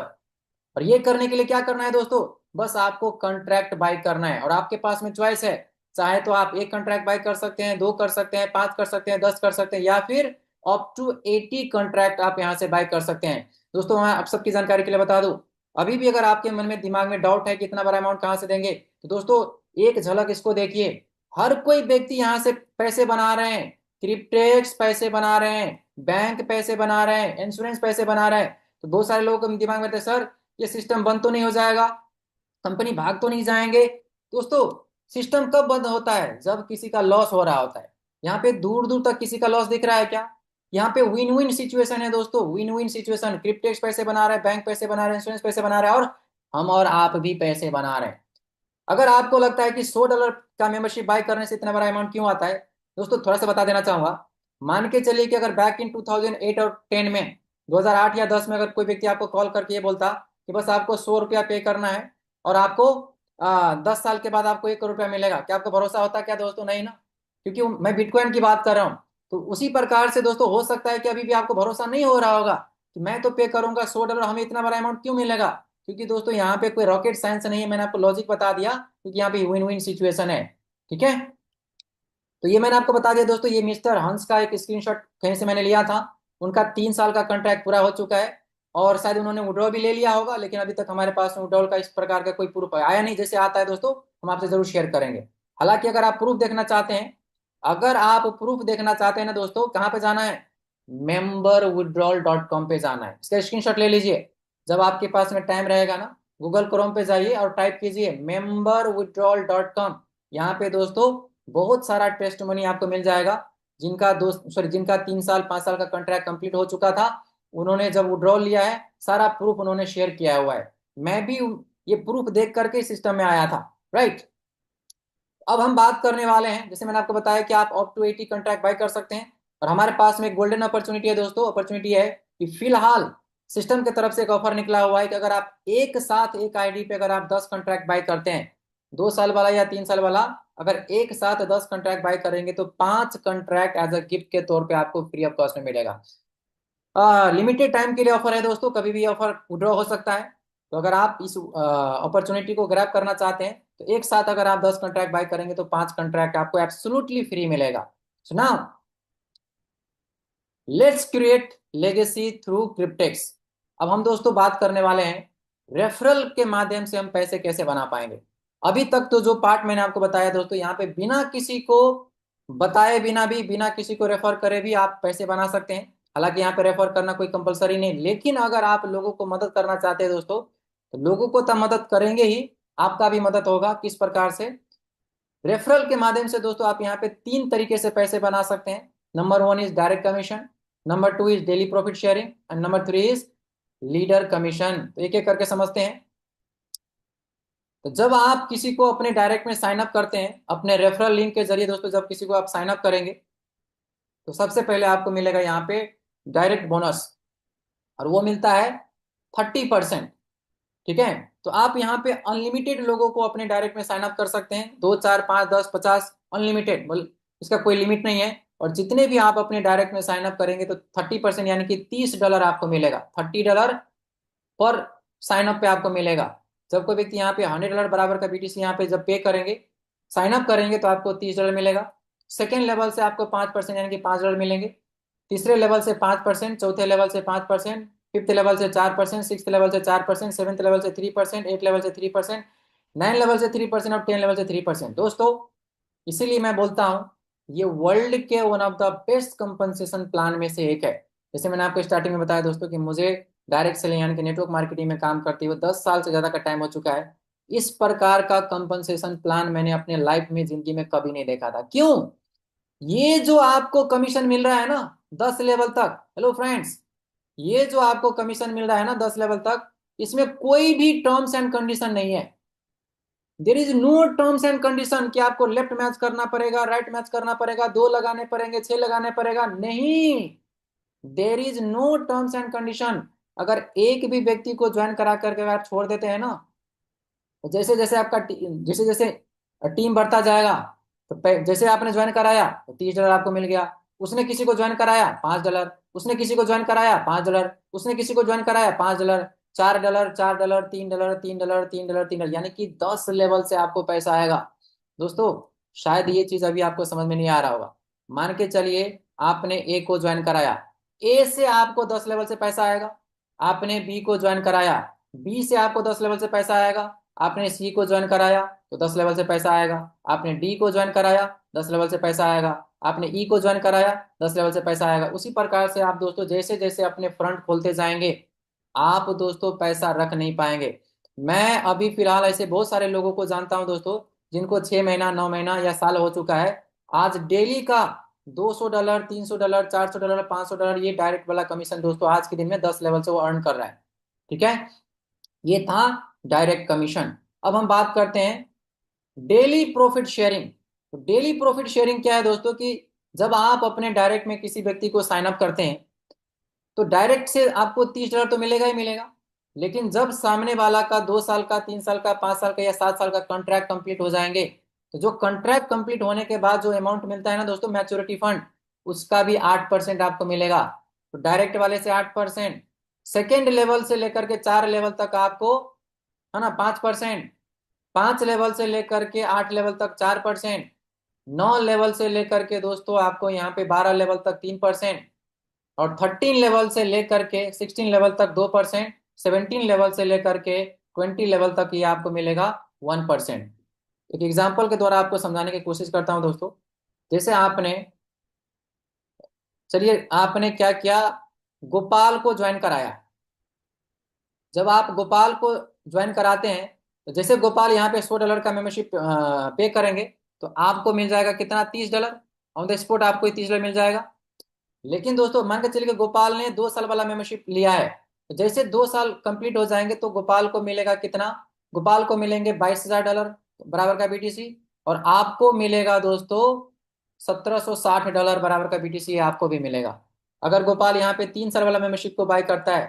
और ये करने के लिए क्या करना है दोस्तों, बस आपको कॉन्ट्रैक्ट बाय करना है और आपके पास में चॉइस है, चाहे तो आप एक कॉन्ट्रैक्ट बाय कर सकते हैं, 2 कर सकते हैं, 5 कर सकते हैं, 10 कर सकते हैं, या फिर अप टू 80 कॉन्ट्रैक्ट आप यहाँ से बाय कर सकते हैं। दोस्तों मैं आप सबकी जानकारी के लिए बता दूं, अभी भी अगर आपके मन में दिमाग में डाउट है कि इतना बड़ा अमाउंट कहाँ से देंगे, तो दोस्तों एक झलक इसको देखिए। हर कोई व्यक्ति यहाँ से पैसे बना रहे हैं, क्रिप्टेक्स पैसे बना रहे हैं, बैंक पैसे बना रहे हैं, इंश्योरेंस पैसे बना रहे हैं। तो बहुत सारे लोगों के दिमाग में थे, सर ये सिस्टम बंद तो नहीं हो जाएगा, कंपनी भाग तो नहीं जाएंगे। दोस्तों सिस्टम कब बंद होता है, जब किसी का लॉस हो रहा होता है। यहाँ पे दूर दूर तक किसी का लॉस दिख रहा है क्या? यहाँ पे विन विन सिचुएशन है दोस्तों, विन विन सिचुएशन। क्रिप्टेक्स पैसे बना रहे हैं, बैंक पैसे बना रहे हैं, इंश्योरेंस पैसे बना रहे हैं, और हम और आप भी पैसे बना रहे हैं। अगर आपको लगता है कि $100 का मेंबरशिप बाय करने से इतना बड़ा अमाउंट क्यों आता है, दोस्तों थोड़ा सा बता देना चाहूंगा। मान के चलिए कि अगर बैक इन 2008 और 10 में, 2008 या 10 में अगर कोई व्यक्ति आपको कॉल करके ये बोलता कि बस आपको $100 पे करना है और आपको 10 साल के बाद आपको $1 करोड़ मिलेगा, क्या आपको भरोसा होता क्या दोस्तों? नहीं ना, क्योंकि मैं बिटकॉइन की बात कर रहा हूँ। तो उसी प्रकार से दोस्तों हो सकता है कि अभी भी आपको भरोसा नहीं हो रहा होगा कि मैं तो पे करूंगा $100, हमें इतना बड़ा अमाउंट क्यों मिलेगा। क्योंकि दोस्तों यहाँ पे कोई रॉकेट साइंस नहीं है, मैंने आपको लॉजिक बता दिया, क्योंकि यहाँ पे विन विन सिचुएशन है। ठीक है, तो ये मैंने आपको बता दिया दोस्तों। ये मिस्टर हंस का एक स्क्रीनशॉट कहीं से मैंने लिया था, उनका 3 साल का कॉन्ट्रैक्ट पूरा हो चुका है और शायद उन्होंने विड्रॉ भी ले लिया होगा, लेकिन अभी तक हमारे पास विड्रॉल का इस प्रकार का कोई प्रूफ आया नहीं। जैसे आता है दोस्तों हम आपसे जरूर शेयर करेंगे। हालांकि अगर आप प्रूफ देखना चाहते हैं, अगर आप प्रूफ देखना चाहते हैं ना दोस्तों, कहाँ पे जाना है, memberwithdrawal.com पे जाना है। इसका स्क्रीनशॉट ले लीजिए, जब आपके पास में टाइम रहेगा ना गूगल क्रोम पे जाइए और टाइप कीजिए memberwithdrawal.com। यहाँ पे दोस्तों बहुत सारा टेस्टमनी आपको मिल जाएगा, जिनका 3 साल 5 साल का कॉन्ट्रैक्ट कंप्लीट हो चुका था, उन्होंने जब विड्रॉल लिया है सारा प्रूफ उन्होंने शेयर किया हुआ है। मैं भी ये प्रूफ देख करके सिस्टम में आया था, राइट। अब हम बात करने वाले हैं, जैसे मैंने आपको बताया कि आप अप टू 80 कॉन्ट्रैक्ट बाय कर सकते हैं, और हमारे पास में एक गोल्डन अपॉर्चुनिटी है दोस्तों। अपॉर्चुनिटी है कि फिलहाल सिस्टम की तरफ से एक ऑफर निकला हुआ है कि अगर आप एक साथ एक आईडी पे अगर आप 10 कॉन्ट्रैक्ट बाय करते हैं, 2 साल वाला या 3 साल वाला, अगर एक साथ 10 कॉन्ट्रैक्ट बाय करेंगे तो 5 कॉन्ट्रैक्ट एज अ गिफ्ट के तौर पे आपको फ्री ऑफ कॉस्ट में मिलेगा। लिमिटेड टाइम के लिए ऑफर है दोस्तों, कभी भी ऑफर विड्रॉ हो सकता है। तो अगर आप इस अपॉर्चुनिटी को ग्रैब करना चाहते हैं तो एक साथ अगर आप 10 कॉन्ट्रैक्ट बाय करेंगे तो 5 कॉन्ट्रैक्ट आपको एब्सोल्युटली फ्री मिलेगा। सुना, लेट्स क्रिएट लेगेसी थ्रू क्रिप्टेक्स। अब हम दोस्तों बात करने वाले हैं रेफरल के माध्यम से हम पैसे कैसे बना पाएंगे। अभी तक तो जो पार्ट मैंने आपको बताया दोस्तों, यहाँ पे बिना किसी को बताए, बिना भी बिना किसी को रेफर करे भी आप पैसे बना सकते हैं। हालांकि यहाँ पे रेफर करना कोई कंपलसरी नहीं, लेकिन अगर आप लोगों को मदद करना चाहते हैं दोस्तों, तो लोगों को तो मदद करेंगे ही, आपका भी मदद होगा। किस प्रकार से? रेफरल के माध्यम से दोस्तों आप यहाँ पे 3 तरीके से पैसे बना सकते हैं। Number 1 is direct commission, number 2 is daily profit sharing, and number 3 is leader commission. तो एक एक करके समझते हैं। तो जब आप किसी को अपने डायरेक्ट में साइन अप करते हैं अपने रेफरल लिंक के जरिए दोस्तों, जब किसी को आप साइन अप करेंगे तो सबसे पहले आपको मिलेगा यहाँ पे डायरेक्ट बोनस, और वो मिलता है 30%। ठीक है, तो आप यहाँ पे अनलिमिटेड लोगों को अपने डायरेक्ट में साइन अप कर सकते हैं, 2 4 5 10 50, अनलिमिटेड, बोल इसका कोई लिमिट नहीं है। और जितने भी आप अपने डायरेक्ट में साइन अप करेंगे तो 30% यानी कि $30 आपको मिलेगा, $30 पर साइन अप पे आपको मिलेगा। जब कोई व्यक्ति यहाँ पे $100 बराबर का बीटीसी यहाँ पे जब पे करेंगे, साइन अप करेंगे, तो आपको $30 मिलेगा। सेकेंड लेवल से आपको 5% यानी कि $5 मिलेंगे, तीसरे लेवल से 5%, चौथे लेवल से 5%, फिफ्थ लेवल से 4%, सिक्स लेवल से 4%, सेवन्थ लेवल से 3%, एट लेवल से 3%, 9 लेवल से 3% और 10 लेवल से 3%। दोस्तों इसीलिए मैं बोलता हूँ ये वर्ल्ड के one of the best compensation plan में से एक है। जैसे मैंने आपको स्टार्टिंग में बताया दोस्तों कि मुझे डायरेक्ट सेलिंग यानी कि नेटवर्क मार्केटिंग में काम करते हुए 10 साल से ज्यादा का टाइम हो चुका है। इस प्रकार का कंपनसेशन प्लान मैंने अपने लाइफ में, जिंदगी में कभी नहीं देखा था। क्यों? ये जो आपको कमीशन मिल रहा है ना 10 लेवल तक, हेलो फ्रेंड्स, ये जो आपको कमीशन मिल रहा है ना 10 लेवल तक, इसमें कोई भी टर्म्स एंड कंडीशन नहीं है। There is no terms and condition कि आपको लेफ्ट मैच करना पड़ेगा, राइट मैच करना पड़ेगा, 2 लगाने पड़ेंगे, 6 लगाने पड़ेगा, नहीं। There is no terms and condition. अगर एक भी व्यक्ति को ज्वाइन करा करके अगर आप छोड़ देते हैं ना, तो जैसे जैसे आपका जैसे जैसे टीम बढ़ता जाएगा, तो जैसे आपने ज्वाइन कराया तो $30 आपको मिल गया। उसने किसी को ज्वाइन कराया $5, उसने किसी को ज्वाइन कराया $5, उसने किसी को ज्वाइन कराया $5, $4, $4, $3, $3, $3, $3, यानी कि 10 लेवल से आपको पैसा आएगा। दोस्तों, शायद ये चीज अभी आपको समझ में नहीं आ रहा होगा। मान के चलिए आपने ए को ज्वाइन कराया, ए से आपको 10 लेवल से पैसा आएगा। आपने बी को ज्वाइन कराया, बी से आपको 10 लेवल से पैसा आएगा। आपने सी को ज्वाइन कराया तो 10 लेवल से पैसा आएगा। आपने डी को ज्वाइन कराया, 10 लेवल से पैसा आएगा। आपने ई को ज्वाइन कराया, 10 लेवल से पैसा आएगा। उसी प्रकार से आप दोस्तों जैसे जैसे अपने फ्रंट खोलते जाएंगे, आप दोस्तों पैसा रख नहीं पाएंगे। मैं अभी फिलहाल ऐसे बहुत सारे लोगों को जानता हूं दोस्तों, जिनको 6 महीना, 9 महीना या साल हो चुका है। आज डेली का $200, $300, $400, $500, ये डायरेक्ट वाला कमीशन दोस्तों आज के दिन में 10 लेवल से वो अर्न कर रहा है। ठीक है, ये था डायरेक्ट कमीशन। अब हम बात करते हैं डेली प्रॉफिट शेयरिंग। तो डेली प्रॉफिट शेयरिंग क्या है दोस्तों, कि जब आप अपने डायरेक्ट में किसी व्यक्ति को साइन अप करते हैं, तो डायरेक्ट से आपको $30 तो मिलेगा ही मिलेगा। लेकिन जब सामने वाला का 2 साल का, 3 साल का, 5 साल का या 7 साल का कॉन्ट्रैक्ट कंप्लीट हो जाएंगे, तो जो कॉन्ट्रैक्ट कंप्लीट होने के बाद जो अमाउंट मिलता है ना दोस्तों, मैच्योरिटी फंड, उसका भी 8% आपको मिलेगा। तो डायरेक्ट वाले से 8%, सेकेंड लेवल से लेकर के 4 लेवल तक आपको, है ना, 5%, 5 लेवल से लेकर के 8 लेवल तक 4%, 9 लेवल से लेकर के दोस्तों आपको यहाँ पे 12 लेवल तक 3%, और 13 लेवल से लेकर के 16 लेवल तक 2%, 17 लेवल से लेकर के 20 लेवल तक ये आपको मिलेगा 1%। एक एग्जाम्पल के द्वारा आपको समझाने की कोशिश करता हूं दोस्तों। जैसे आपने, चलिए आपने क्या किया, गोपाल को ज्वाइन कराया। जब आप गोपाल को ज्वाइन कराते हैं, तो जैसे गोपाल यहाँ पे $100 का मेंबरशिप पे करेंगे, तो आपको मिल जाएगा कितना, $30। ऑन द स्पॉट आपको $30 मिल जाएगा। लेकिन दोस्तों मान के चलिए कि गोपाल ने 2 साल वाला मेंबरशिप लिया है, तो जैसे 2 साल कंप्लीट हो जाएंगे तो गोपाल को मिलेगा कितना, गोपाल को मिलेंगे $22,000 बराबर का बीटीसी। और आपको मिलेगा दोस्तों $1,760 बराबर का बीटीसी आपको भी मिलेगा। अगर गोपाल यहाँ पे 3 साल वाला मेंबरशिप को बाय करता है,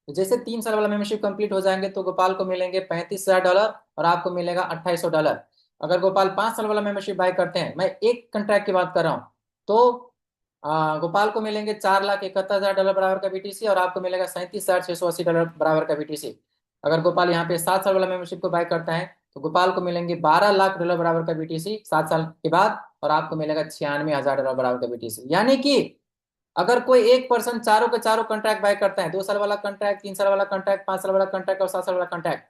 तो जैसे 3 साल वाला मेंबरशिप कंप्लीट हो जाएंगे तो गोपाल को मिलेंगे $35,000 और आपको मिलेगा $2,800। अगर गोपाल 5 साल वाला मेंबरशिप बाय करते हैं, मैं एक कंट्रैक्ट की बात कर रहा हूँ, तो गोपाल को मिलेंगे $4,71,000 बराबर का बीटीसी और आपको मिलेगा $37,680 बराबर का बीटीसी। अगर गोपाल यहाँ पे 7 साल वाला मेंबरशिप को बाय करता है, तो गोपाल को मिलेंगे $12 लाख बराबर का बीटीसी 7 साल के बाद, और आपको मिलेगा $96,000 बराबर का बीटीसी। यानी कि अगर कोई एक पर्सन चारों के चारों कॉन्ट्रैक्ट बाय करता है, 2 साल वाला कॉन्ट्रैक्ट, 3 साल वाला कॉन्ट्रैक्ट, 5 साल वाला कॉन्ट्रैक्ट और 7 साल वाला कॉन्ट्रैक्ट,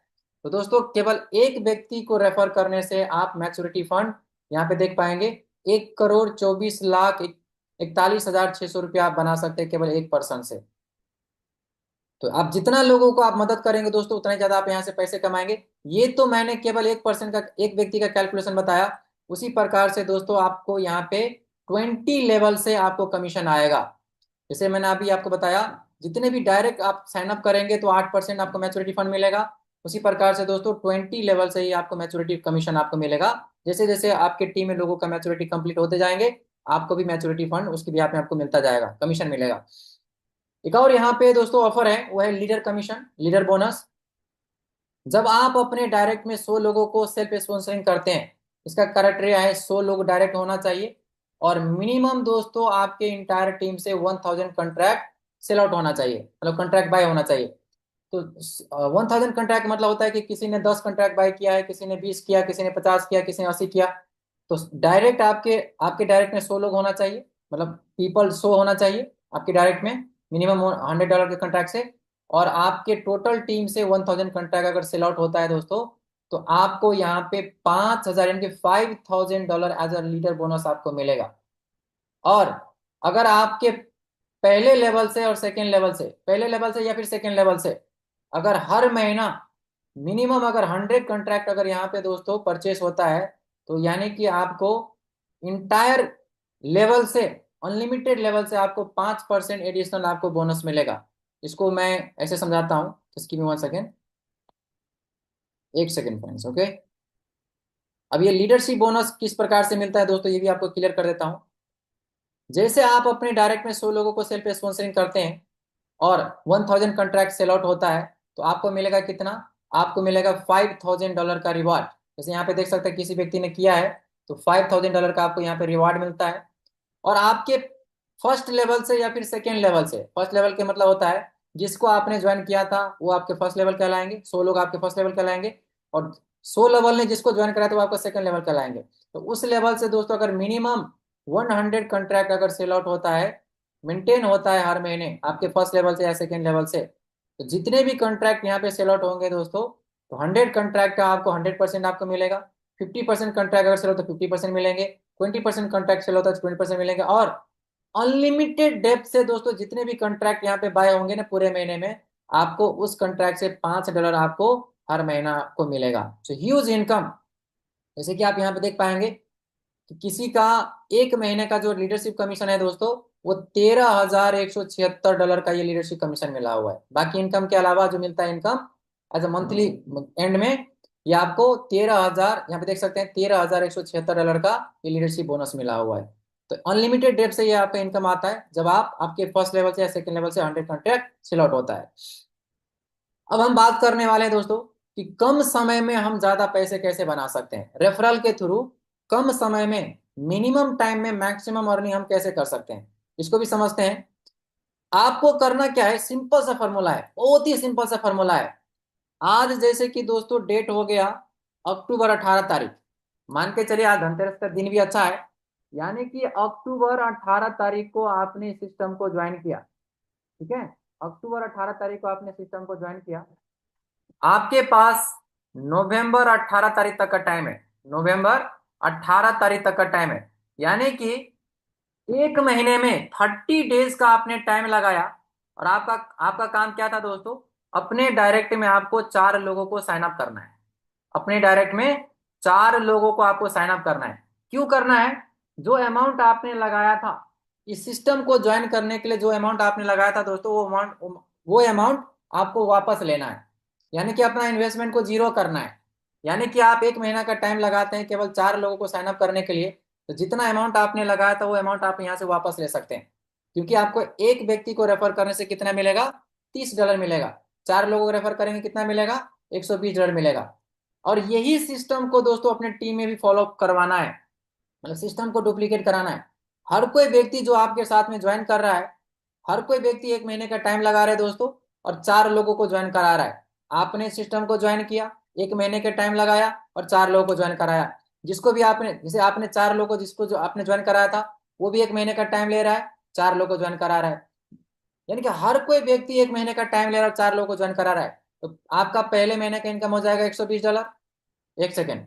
तो दोस्तों केवल एक व्यक्ति को रेफर करने से आप मैच्योरिटी फंड यहाँ पे देख पाएंगे 1,24,41,600 रुपया आप बना सकते हैं केवल एक पर्सन से। तो आप जितना लोगों को आप मदद करेंगे दोस्तों, उतना ही ज्यादा आप यहाँ से पैसे कमाएंगे। ये तो मैंने केवल एक पर्सन का, एक व्यक्ति का कैलकुलेशन बताया। उसी प्रकार से दोस्तों आपको यहाँ पे 20 लेवल से आपको कमीशन आएगा। जैसे मैंने अभी आपको बताया, जितने भी डायरेक्ट आप साइन अप करेंगे तो 8% आपको मैच्योरिटी फंड मिलेगा। उसी प्रकार से दोस्तों 20 लेवल से ही आपको मैच्योरिटी कमीशन आपको मिलेगा। जैसे जैसे आपके टीम में लोगों का मैच्योरिटी कंप्लीट होते जाएंगे, आपको भी मैच्योरिटी फंड उसकी भी आपको मिलता जाएगा, कमीशन मिलेगा। एक और यहाँ पे दोस्तों ऑफर है, वो है लीडर कमीशन, लीडर बोनस। जब आप अपने डायरेक्ट में 100 लोगों को सेल्फ स्पॉन्सरिंग करते हैं, इसका क्राइटेरिया है 100 लोग डायरेक्ट होना चाहिए, और मिनिमम दोस्तों आपके इंटायर टीम से 1000 कॉन्ट्रैक्ट सेल आउट होना चाहिए, मतलब कॉन्ट्रैक्ट बाय होना चाहिए। तो 1000 कॉन्ट्रैक्ट मतलब होता है कि किसी ने 10 कॉन्ट्रैक्ट बाय किया है, किसी ने 20 किया, किसी ने 50 किया, किसी ने 80 किया। तो डायरेक्ट आपके आपके डायरेक्ट में 100 लोग होना चाहिए, मतलब पीपल 100 होना चाहिए आपके डायरेक्ट में, मिनिमम $100 के कॉन्ट्रैक्ट से। और आपके टोटल टीम से 1000 कॉन्ट्रैक्ट अगर सेल आउट होता है दोस्तों, तो आपको यहाँ पे 5,000 यानी कि $5,000 एज अ लीडर बोनस आपको मिलेगा। और अगर आपके पहले लेवल से और सेकेंड लेवल से, पहले लेवल से या फिर सेकेंड लेवल से अगर हर महीना मिनिमम अगर 100 कॉन्ट्रैक्ट अगर यहाँ पे दोस्तों परचेस होता है, तो यानी कि आपको इंटायर लेवल से, अनलिमिटेड लेवल से आपको 5% एडिशनल आपको बोनस मिलेगा। इसको मैं ऐसे समझाता हूँ, just give me 1 second, 1 second friends, okay. अब ये लीडरशिप बोनस किस प्रकार से मिलता है दोस्तों, ये भी आपको क्लियर कर देता हूँ। जैसे आप अपने डायरेक्ट में 100 लोगों को सेल्फ स्पॉन्सरिंग करते हैं और 1000 कॉन्ट्रैक्ट सेल आउट होता है, तो आपको मिलेगा कितना, आपको मिलेगा $5000 का रिवार्ड। जैसे यहाँ पे देख सकते हैं किसी व्यक्ति ने किया है, तो $5000 का आपको यहाँ पे रिवार्ड मिलता है। और आपके फर्स्ट लेवल से या फिर सेकेंड लेवल से, फर्स्ट लेवल के मतलब होता है जिसको आपने ज्वाइन किया था वो आपके फर्स्ट लेवल कहलाएंगे, 100 लोग आपके फर्स्ट लेवल कहलाएंगे, और 100 लेवल ने जिसको ज्वाइन कराया तो वो आपका सेकंड लेवल कहलाएंगे। तो उस लेवल से दोस्तों अगर मिनिमम 100 कॉन्ट्रैक्ट अगर सेल आउट होता है, मेंटेन होता है हर महीने आपके फर्स्ट लेवल से या सेकेंड लेवल से, तो जितने भी कॉन्ट्रैक्ट यहाँ पे सेल आउट होंगे दोस्तों, तो 100 कॉन्ट्रैक्ट का आपको 100% आपको मिलेगा। 50% कॉन्ट्रैक्ट अगर सेल हो तो 50% मिलेंगे, 20% कॉन्ट्रैक्ट सेल होता है तो 20% मिलेंगे। और अनलिमिटेड डेप्थ से दोस्तों जितने भी कॉन्ट्रैक्ट यहाँ पे बाय होंगे ना पूरे महीने में, आपको उस कॉन्ट्रैक्ट से $5 आपको हर महीना आपको मिलेगा। So huge income. जैसे कि आप यहाँ पे देख पाएंगे कि किसी का एक महीने का जो लीडरशिप कमीशन है दोस्तों, वो $13,176 का ये लीडरशिप कमीशन मिला हुआ है। बाकी इनकम के अलावा जो मिलता है income as a monthly end में, ये आपको 13,000, यहाँ पे देख सकते हैं $13,176 का ये लीडरशिप बोनस मिला हुआ है। तो अनलिमिटेड डेट से ये आपका इनकम आता है जब आप आपके फर्स्ट लेवल से या सेकंड लेवल से 100 कॉन्ट्रैक्ट सेल आउट होता है। अब हम बात करने वाले हैं दोस्तों कि कम समय में हम ज्यादा पैसे कैसे बना सकते हैं, रेफरल के थ्रू कम समय में मिनिमम टाइम में मैक्सिमम अर्निंग हम कैसे कर सकते हैं, इसको भी समझते हैं। आपको करना क्या है, सिंपल सा फॉर्मूला है, बहुत ही सिंपल सा फॉर्मूला है। आज जैसे कि दोस्तों डेट हो गया अक्टूबर 18 तारीख, मान के चलिए आज धनतेरस का दिन भी अच्छा है, यानी कि अक्टूबर 18 तारीख को आपने सिस्टम को ज्वाइन किया, ठीक है। अक्टूबर 18 तारीख को आपने सिस्टम को ज्वाइन किया, आपके पास नवंबर 18 तारीख तक का टाइम है, नवंबर 18 तारीख तक का टाइम है, यानी कि एक महीने में 30 डेज का आपने टाइम लगाया। और आपका आपका काम क्या था दोस्तों, अपने डायरेक्ट में आपको 4 लोगों को साइन अप करना है, अपने डायरेक्ट में 4 लोगों को आपको साइन अप करना है। क्यों करना है, जो अमाउंट आपने लगाया था इस सिस्टम को ज्वाइन करने के लिए, जो अमाउंट आपने लगाया था दोस्तों, वो अमाउंट आपको वापस लेना है, यानी कि अपना इन्वेस्टमेंट को जीरो करना है। यानी कि आप एक महीना का टाइम लगाते हैं केवल 4 लोगों को साइन अप करने के लिए, तो जितना अमाउंट आपने लगाया था वो अमाउंट आप यहाँ से वापस ले सकते हैं, क्योंकि आपको एक व्यक्ति को रेफर करने से कितना मिलेगा, $30 मिलेगा। 4 लोगों को रेफर करेंगे कितना मिलेगा, $120 मिलेगा। और यही सिस्टम को दोस्तों अपने टीम में भी फॉलो करवाना है, मतलब सिस्टम को डुप्लीकेट कराना है। हर कोई व्यक्ति जो आपके साथ में ज्वाइन कर रहा है, हर कोई व्यक्ति एक महीने का टाइम लगा रहा है दोस्तों, और 4 लोगों को ज्वाइन करा रहा है। आपने सिस्टम को ज्वाइन किया, एक महीने के टाइम लगाया और 4 लोगों को ज्वाइन कराया। जिसको भी आपने, जैसे आपने 4 लोगों को, जिसको जो आपने ज्वाइन कराया था वो भी एक महीने का टाइम ले रहा है, 4 लोगों को ज्वाइन करा रहा है। यानी कि हर कोई व्यक्ति एक महीने का टाइम ले रहा है, 4 लोगों को ज्वाइन करा रहा है। तो आपका पहले महीने का इनकम हो जाएगा $120। 1 सेकेंड,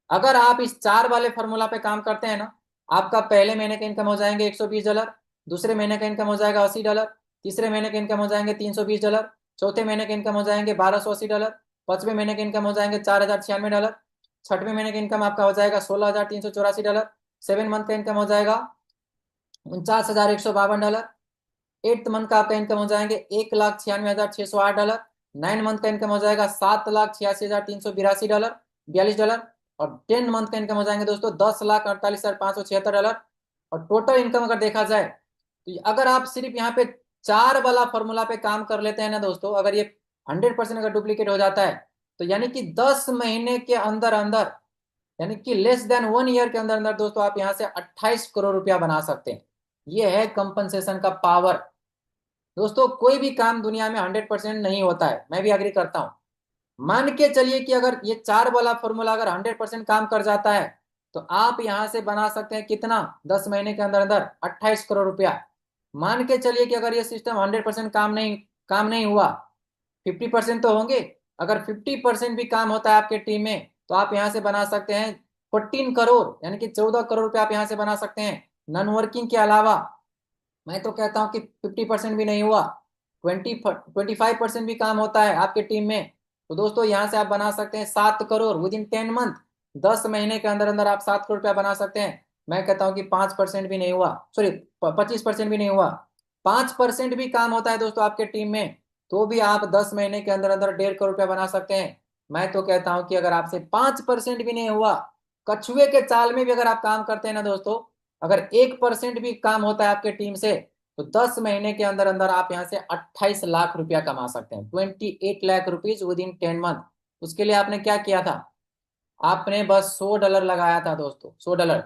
अगर आप इस 4 वाले फॉर्मूला पे काम करते हैं ना, आपका पहले महीने का इनकम हो जाएंगे $120, दूसरे महीने का इनकम हो जाएगा $80, तीसरे महीने के इनकम हो जाएंगे $320, चौथे महीने के इनकम हो जाएंगे $1280, पांचवें महीने के इनकम हो जाएंगे $4096, छठवें महीने का इनकम आपका हो जाएगा $16,384, 7 मंथ का इनकम हो जाएगा $49,152, 8 मंथ का आपका इनकम हो जाएंगे $1,96,608, 9 मंथ का इनकम हो जाएगा $7,86,382, $42। और 10 मंथ का इनकम हो जाएंगे दोस्तों $10,48,576। और टोटल इनकम अगर देखा जाए, तो अगर आप सिर्फ यहाँ पे 4 वाला फॉर्मूला पे काम कर लेते हैं ना दोस्तों, अगर ये 100% अगर डुप्लीकेट हो जाता है, तो यानी कि 10 महीने के अंदर अंदर, यानी कि लेस देन 1 ईयर के अंदर अंदर दोस्तों आप यहाँ से 28 करोड़ रुपया बना सकते हैं। ये है कंपनसेशन का पावर। दोस्तों कोई भी काम दुनिया में 100% नहीं होता है, मैं भी एग्री करता हूं। मान के चलिए कि अगर ये 4 वाला फॉर्मूला अगर 100% काम कर जाता है, तो आप यहां से बना सकते हैं कितना, 10 महीने के अंदर अंदर 28 करोड़ रुपया। मान के चलिए कि अगर ये सिस्टम 100% काम नहीं हुआ, 50% तो होंगे, अगर 50% भी काम होता है आपके टीम में, तो आप यहां से बना सकते हैं 14 करोड़, यानी कि 14 करोड़ रुपया आप यहां से बना सकते हैं नॉन वर्किंग के अलावा। मैं तो कहता हूँ कि 50% भी नहीं हुआ, 25% भी काम होता है आपके टीम में। तो दोस्तों यहाँ से आप बना सकते हैं 7 करोड़ विद इन 10 मंथ। 10 महीने के अंदर अंदर आप 7 करोड़ रुपया बना सकते हैं। मैं कहता हूँ कि 5% भी नहीं हुआ, सॉरी 25% भी नहीं हुआ, 5% भी काम होता है दोस्तों आपके टीम में, तो भी आप 10 महीने के अंदर अंदर 1.5 करोड़ रुपया बना सकते हैं। मैं तो कहता हूँ कि अगर आपसे 5% भी नहीं हुआ, कछुए के चाल में भी अगर आप काम करते हैं ना दोस्तों, अगर 1% भी काम होता है आपके टीम से, तो 10 महीने के अंदर अंदर आप यहाँ से 28 लाख रुपया कमा सकते हैं, 28 lakh rupees with in 10 month. उसके लिए आपने क्या किया था, आपने बस $100 लगाया था दोस्तों, $100।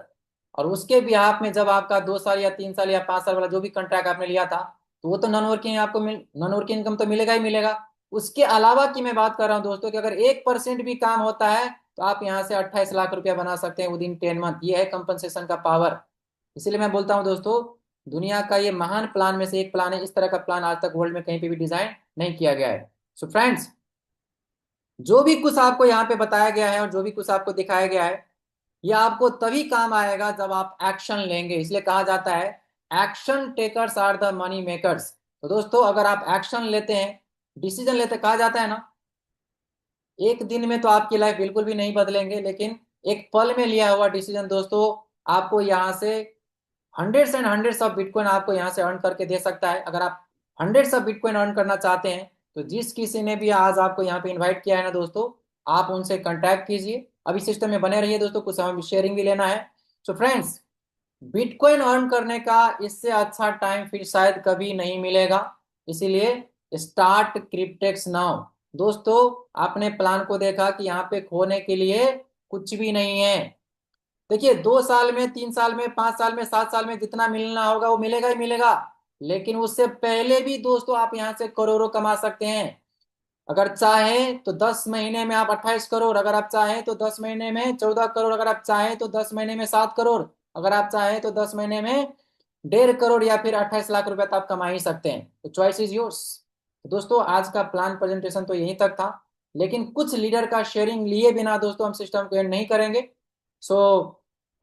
और उसके बिहाफ में जब आपका 2 साल या 3 साल या 5 साल वाला जो भी कॉन्ट्रैक्ट आपने लिया था, तो वो तो नॉन वर्किंग आपको नॉन वर्किंग इनकम तो मिलेगा ही मिलेगा। उसके अलावा की मैं बात कर रहा हूँ दोस्तों कि अगर 1% भी काम होता है, तो आप यहाँ से 28 लाख रुपया बना सकते हैं विद इन 10 मंथ। ये है कंपनसेशन का पावर। इसीलिए मैं बोलता हूँ दोस्तों, दुनिया का ये महान प्लान में से एक प्लान है। इस तरह का प्लान आज तक वर्ल्ड में कहीं पे भी डिजाइन नहीं किया गया है। सो फ्रेंड्स, जो भी कुछ आपको यहाँ पे बताया गया है और जो भी कुछ आपको दिखाया गया है, ये आपको तभी काम आएगा जब आप एक्शन लेंगे। इसलिए कहा जाता है action takers are the money makers. तो दोस्तों अगर आप एक्शन लेते हैं, डिसीजन लेते, कहा जाता है ना, एक दिन में तो आपकी लाइफ बिल्कुल भी नहीं बदलेंगे, लेकिन एक पल में लिया हुआ डिसीजन दोस्तों आपको यहाँ से hundreds and hundreds of bitcoin आपको यहाँ से अर्न करके दे सकता है। अगर आप हंड्रेड्स ऑफ बिटकॉइन अर्न करना चाहते हैं, तो जिस किसी ने भी आज आपको यहाँ पे इनवाइट किया है ना दोस्तों, आप उनसे कांटेक्ट कीजिए। अभी सिस्टम में बने रहिए दोस्तों, कुछ हमें शेयरिंग भी लेना है। सो फ्रेंड्स, बिटकॉइन अर्न करने का इससे अच्छा टाइम फिर शायद कभी नहीं मिलेगा। इसीलिए स्टार्ट क्रिप्टेक्स नाउ। दोस्तों, आपने प्लान को देखा कि यहाँ पे खोने के लिए कुछ भी नहीं है। देखिए, 2 साल में, 3 साल में, 5 साल में, 7 साल में जितना मिलना होगा वो मिलेगा ही मिलेगा, लेकिन उससे पहले भी दोस्तों आप यहाँ से करोड़ों कमा सकते हैं। अगर चाहें तो 10 महीने में आप 28 करोड़, अगर आप चाहें तो 10 महीने में 14 करोड़, अगर आप चाहें तो 10 महीने में 7 करोड़, अगर आप चाहें तो 10 महीने में 1.5 करोड़, या फिर 28 लाख रुपए तो आप कमा ही सकते हैं। तो चॉइस इज योर्स। तो दोस्तों आज का प्लान प्रेजेंटेशन तो यहीं तक था, लेकिन कुछ लीडर का शेयरिंग लिए बिना दोस्तों हम सिस्टम को एंड नहीं करेंगे। सो